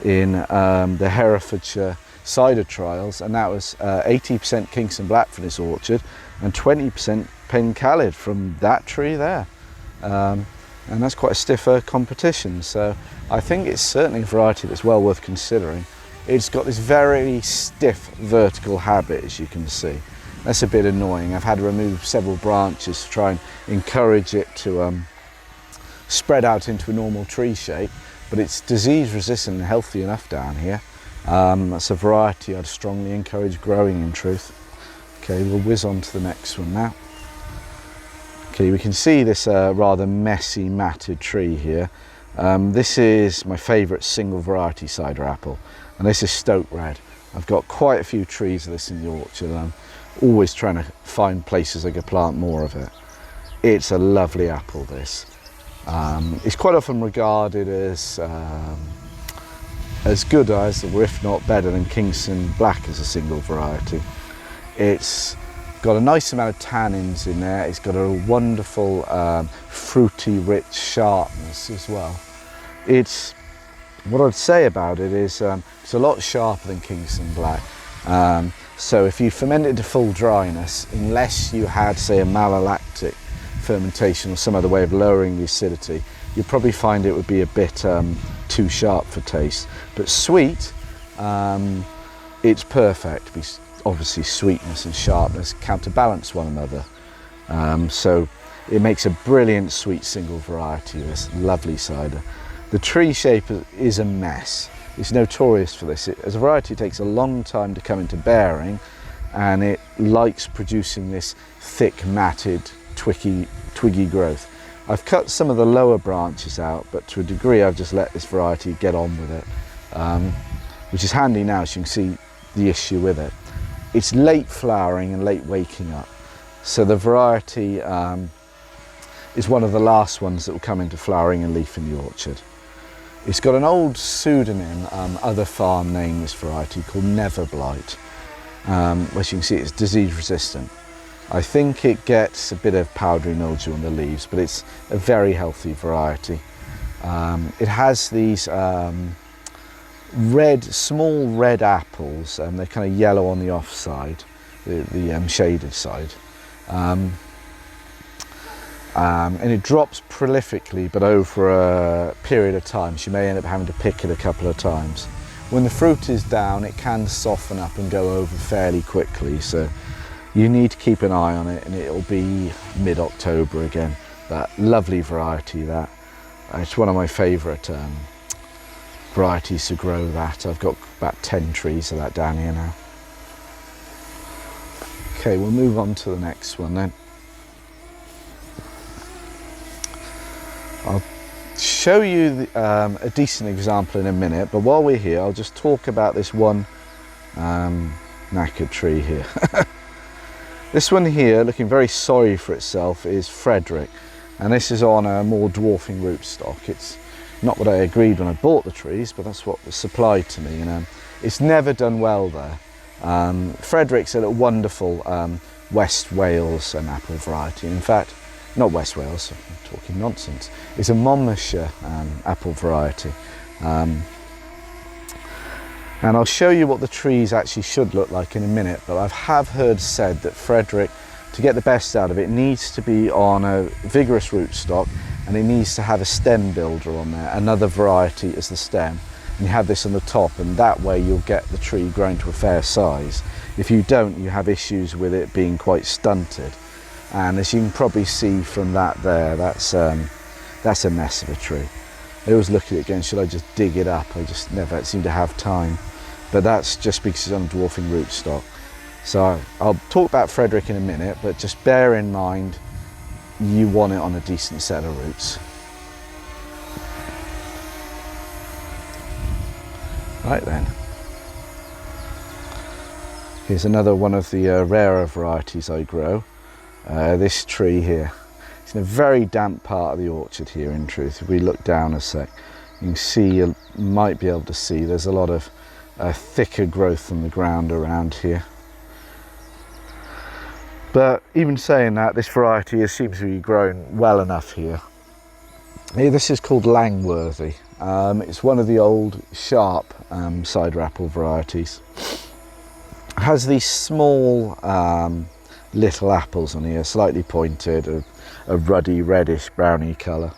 in the Herefordshire cider trials, and that was 80% Kingston Black for this orchard and 20% Pencallid from that tree there. And that's quite a stiffer competition, so I think it's certainly a variety that's well worth considering. It's got this very stiff vertical habit, as you can see. That's a bit annoying. I've had to remove several branches to try and encourage it to spread out into a normal tree shape, but it's disease resistant and healthy enough down here. That's a variety I'd strongly encourage growing in truth. Okay, we'll whiz on to the next one now. Okay, we can see this rather messy matted tree here. This is my favourite single variety cider apple, and this is Stoke Rad. I've got quite a few trees of this in the orchard, and I'm always trying to find places I could plant more of it. It's a lovely apple, this. It's quite often regarded as good as, or if not better than, Kingston Black as a single variety. It's got a nice amount of tannins in there. It's got a wonderful fruity, rich sharpness as well. What I'd say about it is it's a lot sharper than Kingston Black. So if you ferment it to full dryness, unless you had, say, a malolactic fermentation or some other way of lowering the acidity, you'd probably find it would be a bit too sharp for taste. But sweet, it's perfect, because obviously sweetness and sharpness counterbalance one another. So it makes a brilliant sweet single variety of this lovely cider. The tree shape is a mess. It's notorious for this. As a variety, it takes a long time to come into bearing, and it likes producing this thick, matted, twiggy growth. I've cut some of the lower branches out, but to a degree I've just let this variety get on with it, which is handy now, so you can see the issue with it. It's late flowering and late waking up, so the variety is one of the last ones that will come into flowering and leaf in the orchard. It's got an old pseudonym, other farm name, this variety, called Never Blight. As you can see, it's disease resistant. I think it gets a bit of powdery mildew on the leaves, but it's a very healthy variety. It has these small red apples, and they're kind of yellow on the off side, the shaded side. And it drops prolifically, but over a period of time, so you may end up having to pick it a couple of times. When the fruit is down, it can soften up and go over fairly quickly, so you need to keep an eye on it, and it'll be mid-October again. That lovely variety, that. It's one of my favourite varieties to grow that. I've got about 10 trees of that down here now. Okay, we'll move on to the next one then. I'll show you a decent example in a minute, but while we're here, I'll just talk about this one knackered tree here. This one here, looking very sorry for itself, is Frederick, and this is on a more dwarfing rootstock. It's not what I agreed when I bought the trees, but that's what was supplied to me, and it's never done well there. Frederick's a wonderful West Wales apple variety. In fact, not West Wales, I'm talking nonsense. It's a Monmouthshire apple variety. And I'll show you what the trees actually should look like in a minute, but I have heard said that Frederick, to get the best out of it, needs to be on a vigorous rootstock, and it needs to have a stem builder on there, another variety as the stem. And you have this on the top, and that way you'll get the tree growing to a fair size. If you don't, you have issues with it being quite stunted. And as you can probably see from that there, that's a mess of a tree. I always look at it again, should I just dig it up? I just never seem to have time. But that's just because it's on a dwarfing rootstock. So I'll talk about Frederick in a minute, but just bear in mind, you want it on a decent set of roots. Right then, here's another one of the rarer varieties I grow. This tree here. It's in a very damp part of the orchard here, in truth. If we look down a sec, you can see, you might be able to see, there's a lot of thicker growth on the ground around here. But even saying that, this variety seems to be growing well enough here. This is called Langworthy. It's one of the old sharp cider apple varieties. It has these small little apples on here, slightly pointed, a ruddy reddish browny colour.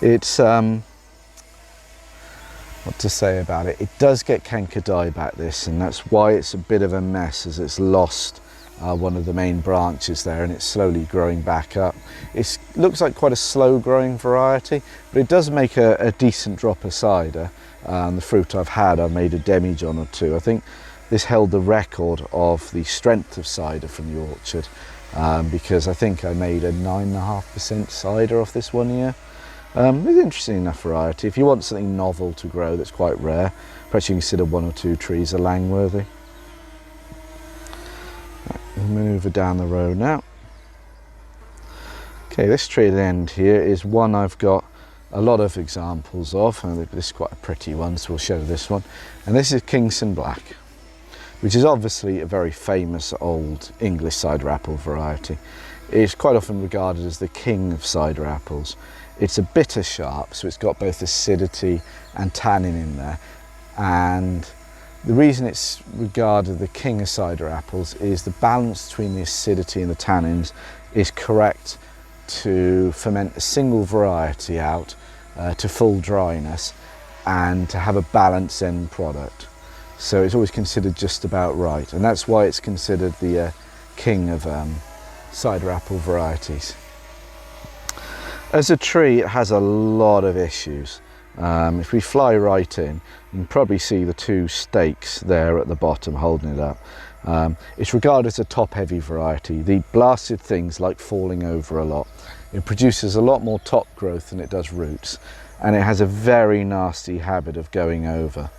It's what to say about it, it does get canker dieback, this, and that's why it's a bit of a mess, as it's lost one of the main branches there and it's slowly growing back up. It looks like quite a slow growing variety, but it does make a decent drop of cider. The fruit I've had, I've made a demijohn or two. I think this held the record of the strength of cider from the orchard, because I think I made a 9.5% cider off this one year. It's an interesting enough variety. If you want something novel to grow that's quite rare, perhaps you consider 1 or 2 trees of Langworthy. Right, we'll move down the road now. Okay, this tree at the end here is one I've got a lot of examples of, and this is quite a pretty one, so we'll show this one. And this is Kingston Black, which is obviously a very famous old English cider apple variety. It's quite often regarded as the king of cider apples. It's a bitter sharp, so it's got both acidity and tannin in there. And the reason it's regarded the king of cider apples is the balance between the acidity and the tannins is correct to ferment a single variety out to full dryness and to have a balanced end product. So it's always considered just about right, and that's why it's considered the king of cider apple varieties. As a tree, it has a lot of issues. If we fly right in, you can probably see the 2 stakes there at the bottom holding it up. It's regarded as a top-heavy variety. The blasted things like falling over a lot. It produces a lot more top growth than it does roots, and it has a very nasty habit of going over.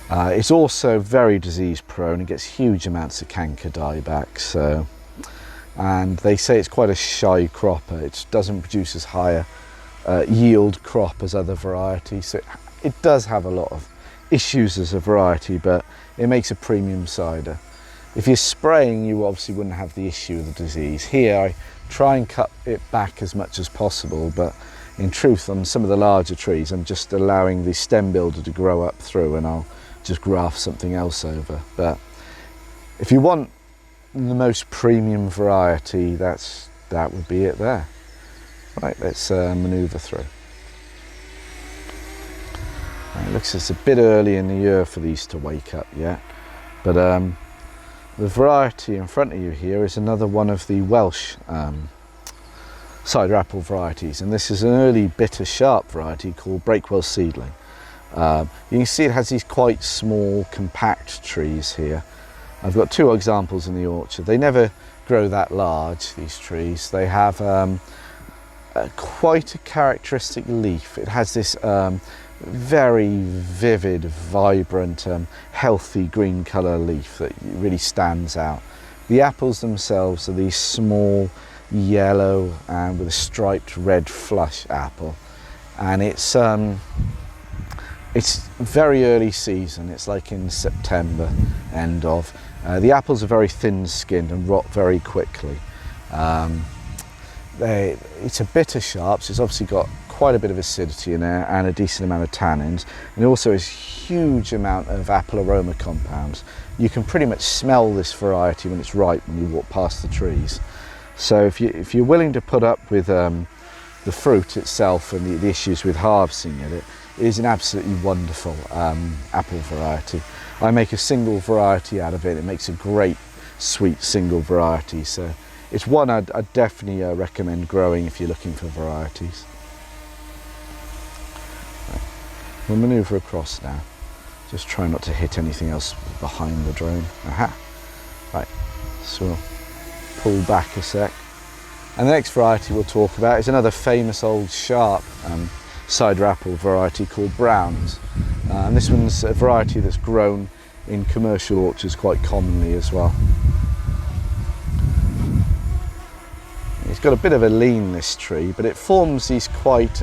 It's also very disease prone. It gets huge amounts of canker dieback, so, and they say it's quite a shy cropper. It doesn't produce as high a yield crop as other varieties, so it does have a lot of issues as a variety, but it makes a premium cider. If you're spraying, you obviously wouldn't have the issue of the disease. Here I try and cut it back as much as possible, but in truth on some of the larger trees I'm just allowing the stem builder to grow up through, and I'll just graft something else over. But if you want the most premium variety, that would be it there. Right, let's manoeuvre through. Right, it looks it's a bit early in the year for these to wake up yet, but the variety in front of you here is another one of the Welsh cider apple varieties, and this is an early bitter sharp variety called Breakwell Seedling. You can see it has these quite small compact trees here. I've got 2 examples in the orchard. They never grow that large, these trees. They have quite a characteristic leaf. It has this very vivid, vibrant, healthy green colour leaf that really stands out. The apples themselves are these small yellow and with a striped red flush apple, and it's very early season. It's like in September, end of. The apples are very thin skinned and rot very quickly. It's a bitter sharp, so it's obviously got quite a bit of acidity in there and a decent amount of tannins, and it also has huge amount of apple aroma compounds. You can pretty much smell this variety when it's ripe when you walk past the trees. So if you're willing to put up with the fruit itself and the issues with harvesting it is an absolutely wonderful apple variety. I make a single variety out of it. It makes a great sweet single variety, so it's one I'd definitely recommend growing if you're looking for varieties. Right. We'll manoeuvre across now. Just try not to hit anything else behind the drone. Aha! Right, so pull back a sec. And the next variety we'll talk about is another famous old sharp cider apple variety called Browns. And this one's a variety that's grown in commercial orchards quite commonly as well. It's got a bit of a lean, this tree, but it forms these quite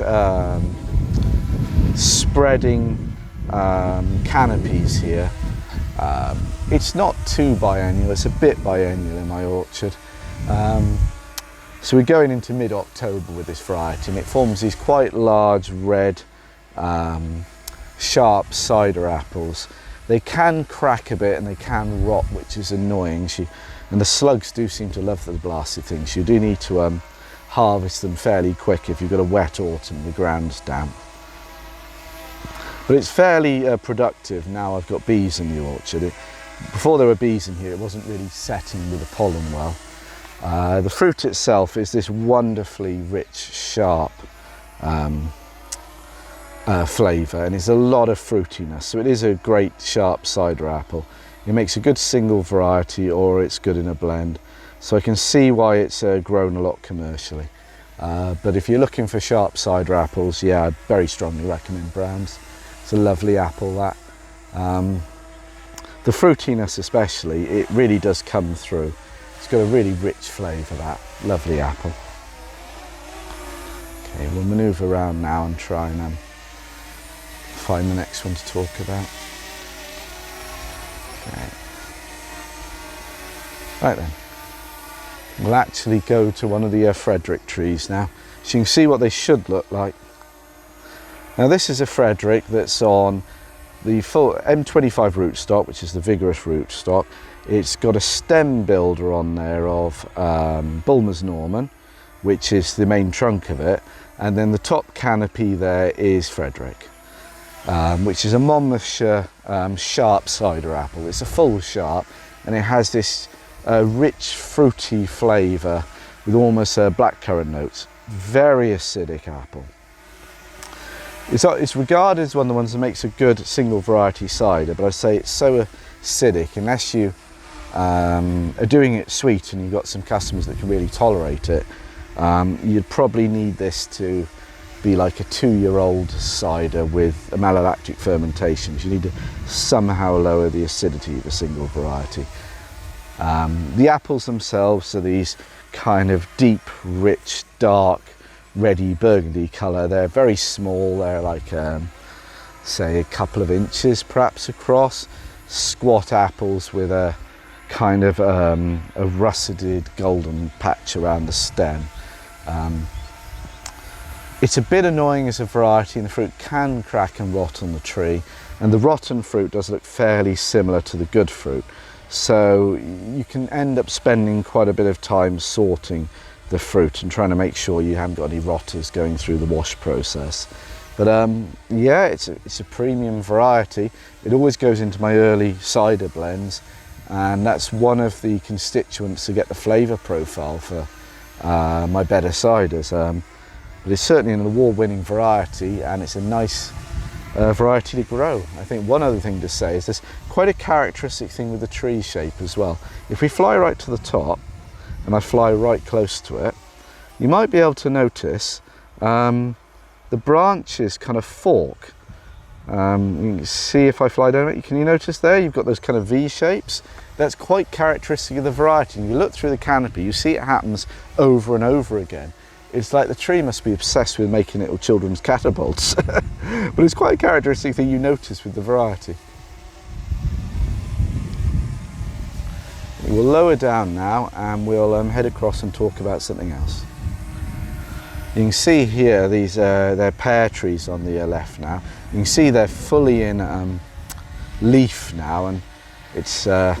spreading canopies here. It's not too biennial, it's a bit biennial in my orchard. So we're going into mid-October with this variety, and it forms these quite large red sharp cider apples. They can crack a bit and they can rot, which is annoying. And the slugs do seem to love the blasted things. You do need to harvest them fairly quick if you've got a wet autumn, the ground's damp. But it's fairly productive now I've got bees in the orchard. Before there were bees in here, it wasn't really setting with the pollen well. The fruit itself is this wonderfully rich, sharp flavour, and it's a lot of fruitiness. So it is a great sharp cider apple. It makes a good single variety, or it's good in a blend. So I can see why it's grown a lot commercially. But if you're looking for sharp cider apples, yeah, I'd very strongly recommend Browns. It's a lovely apple, that. The fruitiness especially, it really does come through. It's got a really rich flavour, that lovely apple. Okay, we'll manoeuvre around now and try and find the next one to talk about. Okay. Right then, we'll actually go to one of the Frederick trees now, so you can see what they should look like. Now this is a Frederick that's on the full M25 rootstock, which is the vigorous rootstock. It's got a stem builder on there of Bulmer's Norman, which is the main trunk of it, and then the top canopy there is Frederick, which is a Monmouthshire sharp cider apple. It's a full sharp, and it has this rich fruity flavour with almost blackcurrant notes. Very acidic apple. It's regarded as one of the ones that makes a good single variety cider, but I say it's so acidic, unless you are doing it sweet and you've got some customers that can really tolerate it, you'd probably need this to be like a 2-year-old cider with a malolactic fermentation. You need to somehow lower the acidity of a single variety. The apples themselves are these kind of deep, rich, dark, reddy burgundy colour. They're very small. They're like say a couple of inches perhaps across. Squat apples with a kind of a russeted golden patch around the stem. It's a bit annoying as a variety, and the fruit can crack and rot on the tree, and the rotten fruit does look fairly similar to the good fruit, so you can end up spending quite a bit of time sorting the fruit and trying to make sure you haven't got any rotters going through the wash process. But yeah, it's a premium variety. It always goes into my early cider blends, and that's one of the constituents to get the flavour profile for my better ciders. But it's certainly an award-winning variety, and it's a nice variety to grow. I think one other thing to say is there's quite a characteristic thing with the tree shape as well. If we fly right to the top, and I fly right close to it, you might be able to notice the branches kind of fork. You can see if I fly down it, can you notice there you've got those kind of V shapes? That's quite characteristic of the variety. And you look through the canopy, you see it happens over and over again. It's like the tree must be obsessed with making little children's catapults. But it's quite a characteristic thing you notice with the variety. We'll lower down now, and we'll head across and talk about something else. You can see here these they're pear trees on the left now. You can see they're fully in leaf now, and it's you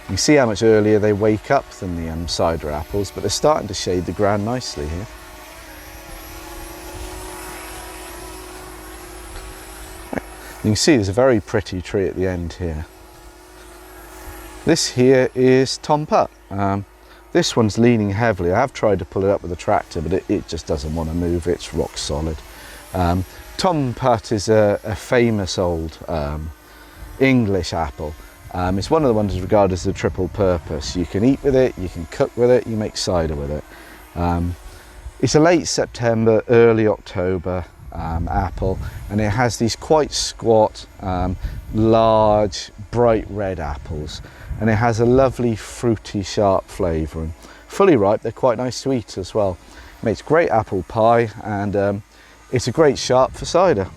can see how much earlier they wake up than the cider apples, but they're starting to shade the ground nicely here. You can see there's a very pretty tree at the end here. This here is Tomputt. This one's leaning heavily. I have tried to pull it up with a tractor, but it just doesn't want to move. It's rock solid. Tomputt is a famous old English apple. It's one of the ones regarded as a triple purpose. You can eat with it, you can cook with it, you make cider with it. It's a late September, early October apple, and it has these quite squat, large, bright red apples, and it has a lovely fruity, sharp flavour. And fully ripe, they're quite nice to eat as well. It makes great apple pie, and it's a great sharp for cider.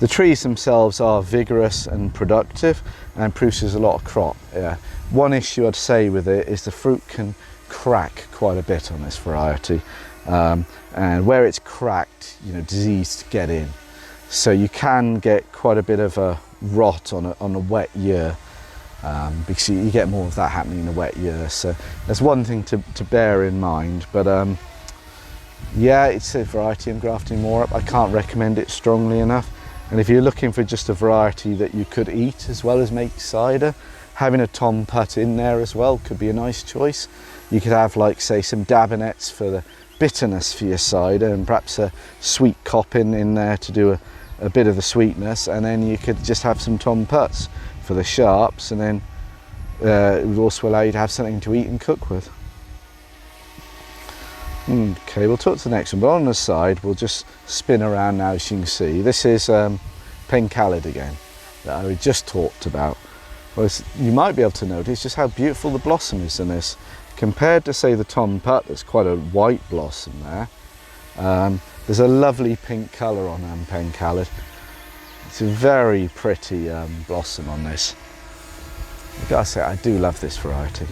The trees themselves are vigorous and productive and produces a lot of crop. One issue I'd say with it is the fruit can crack quite a bit on this variety, and where it's cracked, disease to get in. So you can get quite a bit of a rot on a wet year, because you get more of that happening in a wet year. So that's one thing to bear in mind. But yeah, it's a variety I'm grafting more up. I can't recommend it strongly enough. And if you're looking for just a variety that you could eat as well as make cider, having a Tomputt in there as well could be a nice choice. You could have, like, say, some Dabinets for the bitterness for your cider, and perhaps a sweet coppin in there to do a bit of the sweetness, and then you could just have some Tomputts for the sharps, and then it would also allow you to have something to eat and cook with. Okay, we'll talk to the next one, but on the side we'll just spin around now. As you can see, this is Pencalid again, that I just talked about. Well, you might be able to notice just how beautiful the blossom is in this, compared to, say, the Tomputt. There's quite a white blossom there. There's a lovely pink colour on Pencalid. It's a very pretty blossom on this. I've got to say, I do love this variety.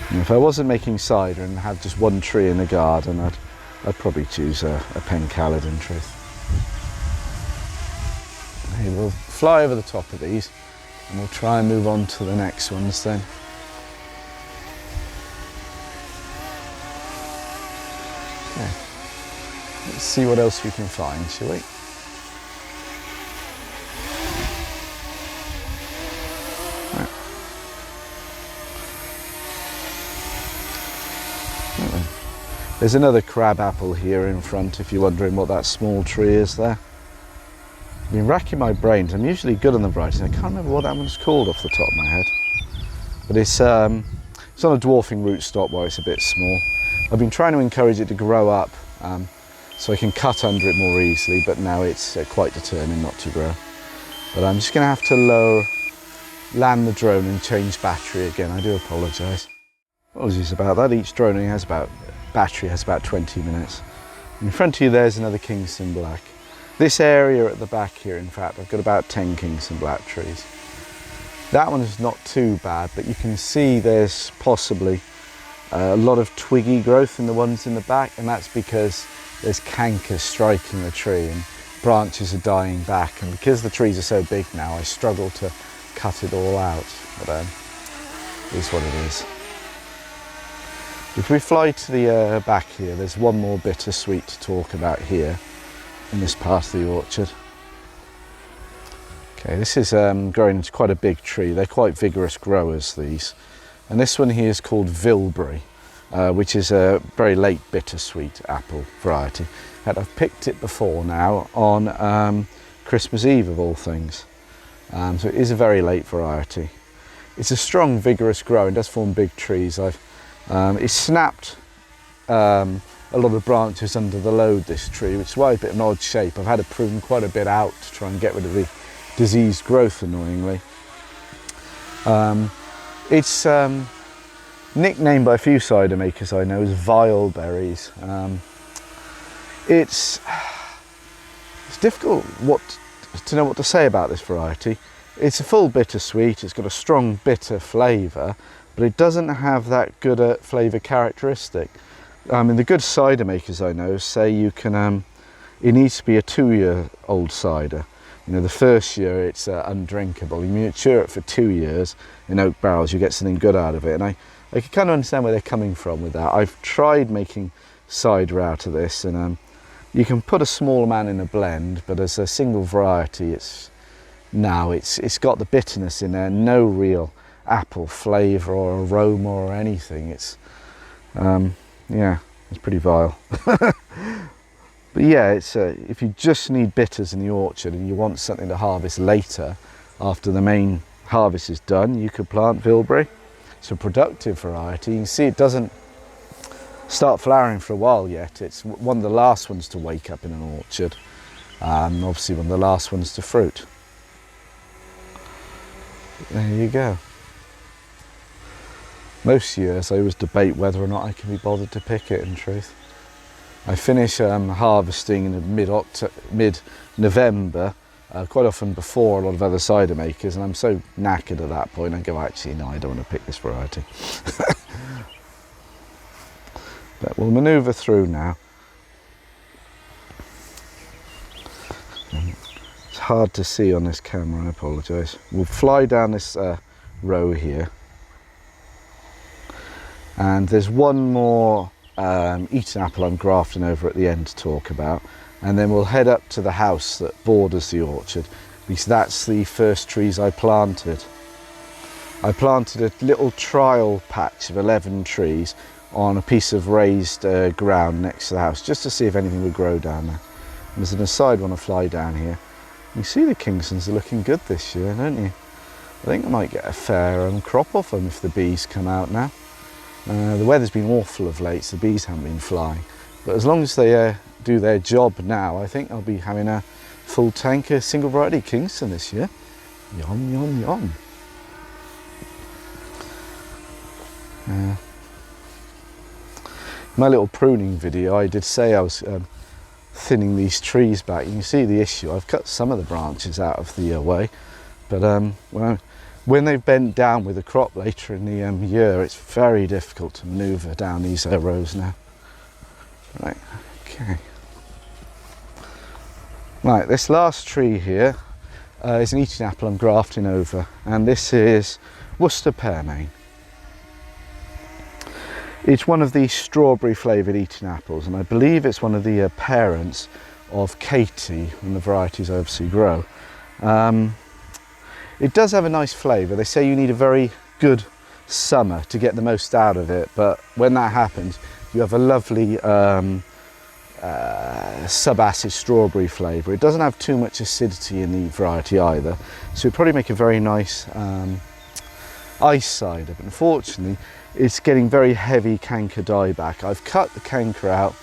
And if I wasn't making cider and had just one tree in the garden, I'd probably choose a Pencalid in truth. Okay, we'll fly over the top of these and we'll try and move on to the next ones then. Okay. Let's see what else we can find, shall we? There's another crab apple here in front, if you're wondering what that small tree is there. I've been racking my brains. I'm usually good on the varieties. I can't remember what that one's called off the top of my head. But it's on a dwarfing rootstock where it's a bit small. I've been trying to encourage it to grow up so I can cut under it more easily, but now it's quite determined not to grow. But I'm just going to have to land the drone and change battery again. I do apologise. Apologies about that. Each drone battery has about 20 minutes. In front of you there's another Kingston Black. This area at the back here, in fact, I've got about 10 Kingston Black trees. That one is not too bad, but you can see there's possibly a lot of twiggy growth in the ones in the back, and that's because there's cankers striking the tree and branches are dying back, and because the trees are so big now I struggle to cut it all out, but it is what it is. If we fly to the back here, there's one more bittersweet to talk about here in this part of the orchard. Okay, this is growing into quite a big tree. They're quite vigorous growers, these. And this one here is called Vilbry, which is a very late bittersweet apple variety. And I've picked it before now on Christmas Eve of all things. So it is a very late variety. It's a strong, vigorous grower and does form big trees. It's snapped a lot of branches under the load, this tree, which is why it's a bit of an odd shape. I've had to prune quite a bit out to try and get rid of the diseased growth, annoyingly. It's nicknamed by a few cider makers I know as vile berries. It's difficult to know what to say about this variety. It's a full bittersweet, it's got a strong bitter flavour, but it doesn't have that good a flavour characteristic. The good cider makers I know say you can, it needs to be a 2-year-old cider. The first year it's undrinkable. You mature it for 2 years in oak barrels, you get something good out of it. And I can kind of understand where they're coming from with that. I've tried making cider out of this, and you can put a small amount in a blend, but as a single variety, it's got the bitterness in there, no real apple flavour or aroma or anything. It's yeah, it's pretty vile. But yeah, it's if you just need bitters in the orchard and you want something to harvest later after the main harvest is done, you could plant Vilbry. It's a productive variety. You can see it doesn't start flowering for a while yet. It's one of the last ones to wake up in an orchard. Obviously one of the last ones to fruit. There you go. Most years I always debate whether or not I can be bothered to pick it, in truth. I finish harvesting in mid-November, quite often before a lot of other cider makers, and I'm so knackered at that point I go, actually no, I don't want to pick this variety. But we'll manoeuvre through now. It's hard to see on this camera, I apologise. We'll fly down this row here. And there's one more Eton apple I'm grafting over at the end to talk about. And then we'll head up to the house that borders the orchard, because that's the first trees I planted. I planted a little trial patch of 11 trees on a piece of raised ground next to the house, just to see if anything would grow down there. And as an aside, when I fly down here, you see the Kingstons are looking good this year, don't you? I think I might get a fair crop off them if the bees come out now. The weather's been awful of late, so the bees haven't been flying. But as long as they do their job now, I think I'll be having a full tank of single variety Kingston this year. Yum, yum, yum. My little pruning video, I did say I was thinning these trees back. You can see the issue. I've cut some of the branches out of the way, but when they've bent down with the crop later in the year, it's very difficult to manoeuvre down these rows now. Right, okay. Right, this last tree here is an Eton apple I'm grafting over, and this is Worcester pearmain. It's one of the strawberry flavoured Eton apples, and I believe it's one of the parents of Katya, one of the varieties I obviously grow. It does have a nice flavour. They say you need a very good summer to get the most out of it, but when that happens, you have a lovely sub-acid strawberry flavour. It doesn't have too much acidity in the variety either, so it'd probably make a very nice ice cider. But unfortunately, it's getting very heavy canker dieback. I've cut the canker out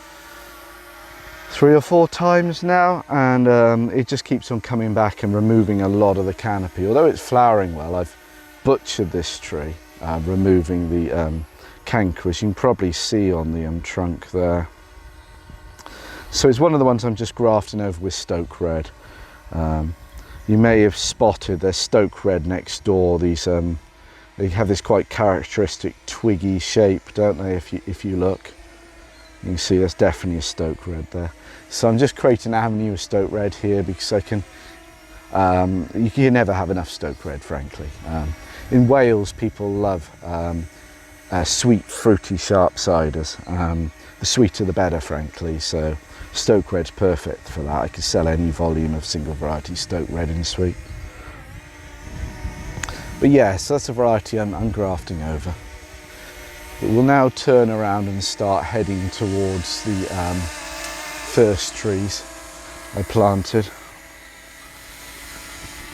3 or 4 times now, and it just keeps on coming back and removing a lot of the canopy. Although it's flowering well, I've butchered this tree, removing the canker, as you can probably see on the trunk there. So it's one of the ones I'm just grafting over with Stoke Rad. You may have spotted there's Stoke Rad next door. These they have this quite characteristic twiggy shape, don't they? If you look, you can see there's definitely a Stoke Rad there. So I'm just creating an avenue of Stoke Rad here, because I can. You can never have enough Stoke Rad, frankly. In Wales, people love sweet, fruity, sharp ciders. The sweeter the better, frankly. So Stoke Rad's perfect for that. I could sell any volume of single variety Stoke Rad in sweet. But yeah, so that's a variety I'm grafting over. But we'll now turn around and start heading towards the first trees I planted.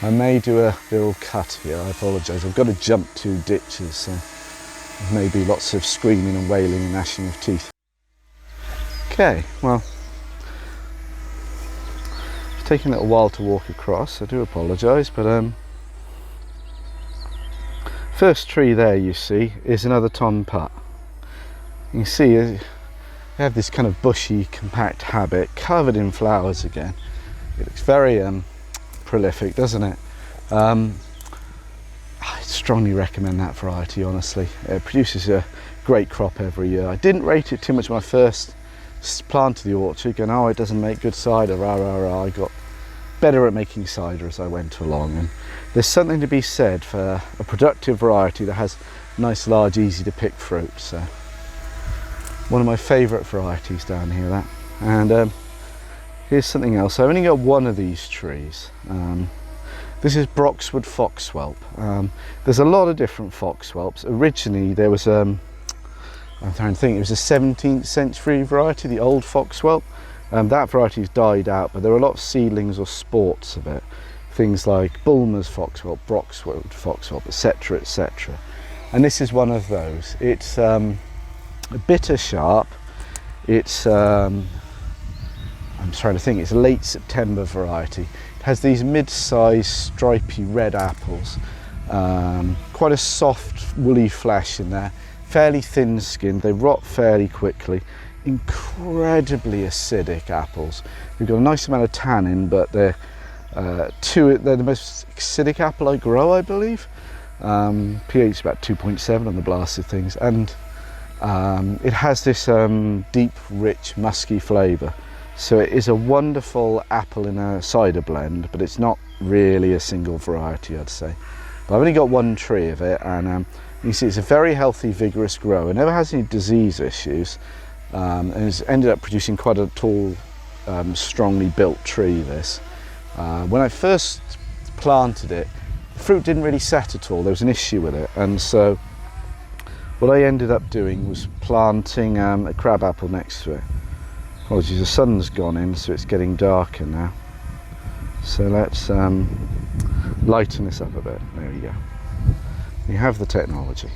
I may do a little cut here, I apologise. I've got to jump 2 ditches, so there may be lots of screaming and wailing and gnashing of teeth. Okay, well, it's taking a little while to walk across, I do apologise, but first tree there you see is another Tomputt. You can see they have this kind of bushy, compact habit, covered in flowers again. It looks very prolific, doesn't it? I strongly recommend that variety, honestly. It produces a great crop every year. I didn't rate it too much when I first planted the orchard, going, oh, it doesn't make good cider, rah, rah, rah. I got better at making cider as I went along, and there's something to be said for a productive variety that has nice, large, easy to pick fruit. So one of my favourite varieties down here, that. And here's something else. I only got one of these trees. This is Broxwood Foxwhelp. There's a lot of different foxwhelps. Originally there was I'm trying to think, it was a 17th century variety, the old foxwhelp. That variety's died out, but there are a lot of seedlings or sports of it. Things like Bulmer's Foxwell, Broxwood Foxwell, etc, etc. And this is one of those. It's a bitter sharp. It's, I'm trying to think, it's a late September variety. It has these mid-sized stripy red apples. Quite a soft woolly flesh in there, fairly thin skinned, they rot fairly quickly. Incredibly acidic apples. They've got a nice amount of tannin, but they're the most acidic apple I grow, I believe. pH is about 2.7 on the blasted things, and it has this deep, rich, musky flavour. So it is a wonderful apple in a cider blend, but it's not really a single variety, I'd say. But I've only got one tree of it, and you see it's a very healthy, vigorous grower. It never has any disease issues. And it's ended up producing quite a tall, strongly built tree, this. When I first planted it, the fruit didn't really set at all. There was an issue with it, and so what I ended up doing was planting a crab apple next to it. Apologies, the sun's gone in, so it's getting darker now. So let's lighten this up a bit. There we go. You have the technology.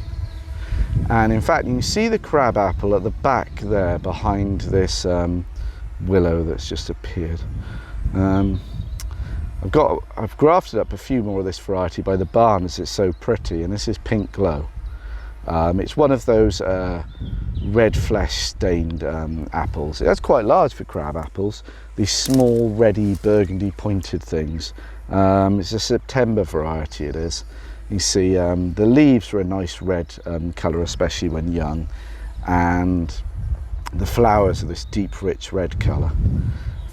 And in fact, you can see the crab apple at the back there behind this willow that's just appeared. I've grafted up a few more of this variety by the barn as it's so pretty, and this is Pink Glow. It's one of those red flesh stained apples. It's quite large for crab apples, these small reddy burgundy pointed things. It's a September variety, it is. You see the leaves are a nice red colour, especially when young, and the flowers are this deep, rich red colour.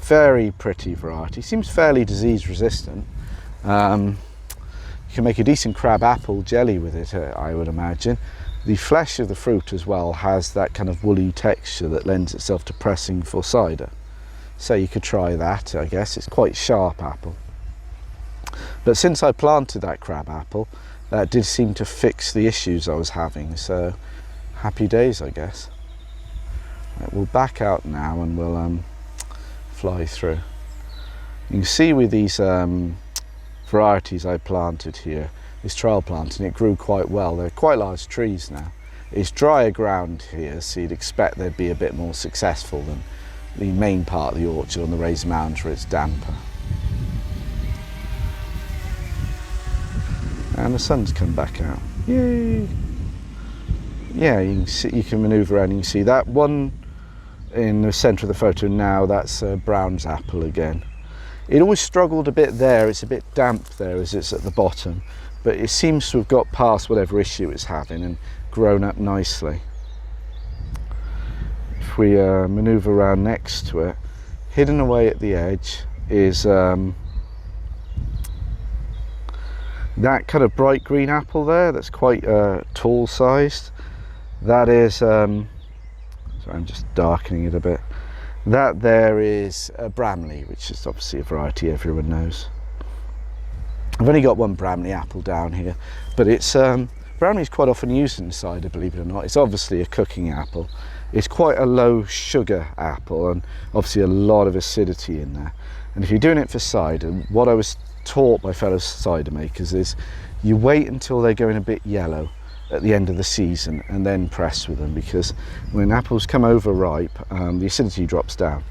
Very pretty variety. Seems fairly disease resistant. You can make a decent crab apple jelly with it, I would imagine. The flesh of the fruit as well has that kind of woolly texture that lends itself to pressing for cider. So you could try that, I guess. It's quite sharp apple. But since I planted that crab apple, that did seem to fix the issues I was having, so happy days, I guess. Right, we'll back out now and we'll fly through. You can see with these varieties I planted here, this trial planting, it grew quite well. They're quite large trees now. It's drier ground here, so you'd expect they'd be a bit more successful than the main part of the orchard on the raised mounds where it's damper. And the sun's come back out. Yay! Yeah, you can see, you can manoeuvre around. You can see that one in the centre of the photo now. That's Brown's apple again. It always struggled a bit there. It's a bit damp there as it's at the bottom, but it seems to have got past whatever issue it's having and grown up nicely. If we manoeuvre around next to it, hidden away at the edge is that kind of bright green apple there, that's quite tall sized. That is, sorry, I'm just darkening it a bit. That there is a Bramley, which is obviously a variety everyone knows. I've only got one Bramley apple down here, but it's Bramley is quite often used in cider, believe it or not. It's obviously a cooking apple. It's quite a low sugar apple and obviously a lot of acidity in there. And if you're doing it for cider, what I was taught by fellow cider makers is you wait until they're going a bit yellow at the end of the season and then press with them, because when apples come over ripe, the acidity drops down.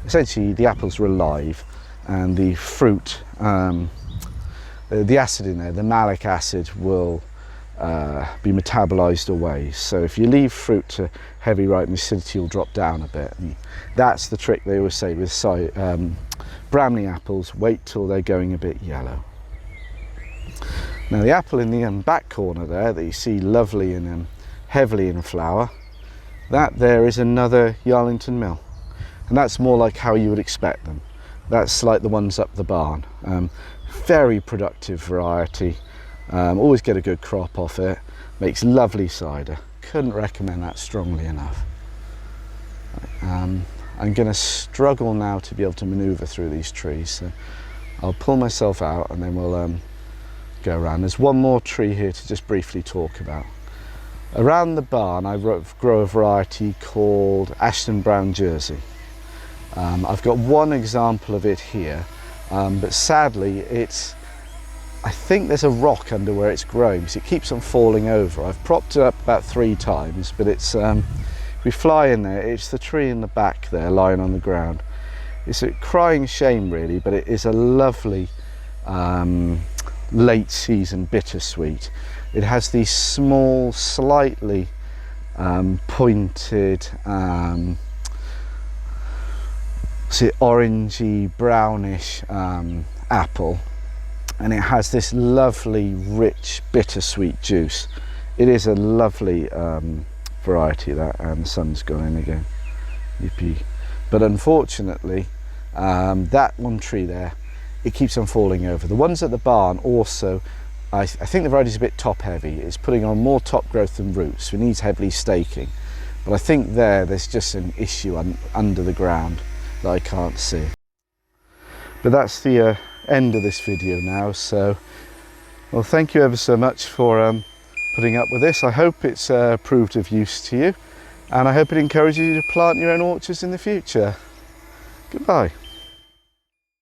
Essentially the apples are alive and the fruit, the acid in there, the malic acid, will be metabolized away. So if you leave fruit to heavy ripe, the acidity will drop down a bit. And that's the trick they always say with Bramley apples, wait till they're going a bit yellow. Now the apple in the back corner there that you see lovely and heavily in flower, that there is another Yarlington Mill, and that's more like how you would expect them. That's like the ones up the barn. Very productive variety, always get a good crop off it, makes lovely cider. Couldn't recommend that strongly enough. I'm going to struggle now to be able to manoeuvre through these trees, so I'll pull myself out and then we'll go around. There's one more tree here to just briefly talk about. Around the barn I grow a variety called Ashton Brown Jersey. I've got one example of it here, but sadly I think there's a rock under where it's growing because it keeps on falling over. I've propped it up about 3 times, but it's if we fly in there, it's the tree in the back there lying on the ground. It's a crying shame really, but it is a lovely late season bittersweet. It has these small, slightly pointed, orangey, brownish apple, and it has this lovely, rich, bittersweet juice. It is a lovely variety, that, and the sun's gone in again. Yippee. But unfortunately, that one tree there, it keeps on falling over. The ones at the barn also, I think the variety's a bit top heavy. It's putting on more top growth than roots, so it needs heavily staking. But I think there's just an issue under the ground that I can't see. But that's the end of this video now, so well, thank you ever so much for putting up with this. I hope it's proved of use to you, and I hope it encourages you to plant your own orchards in the future. Goodbye.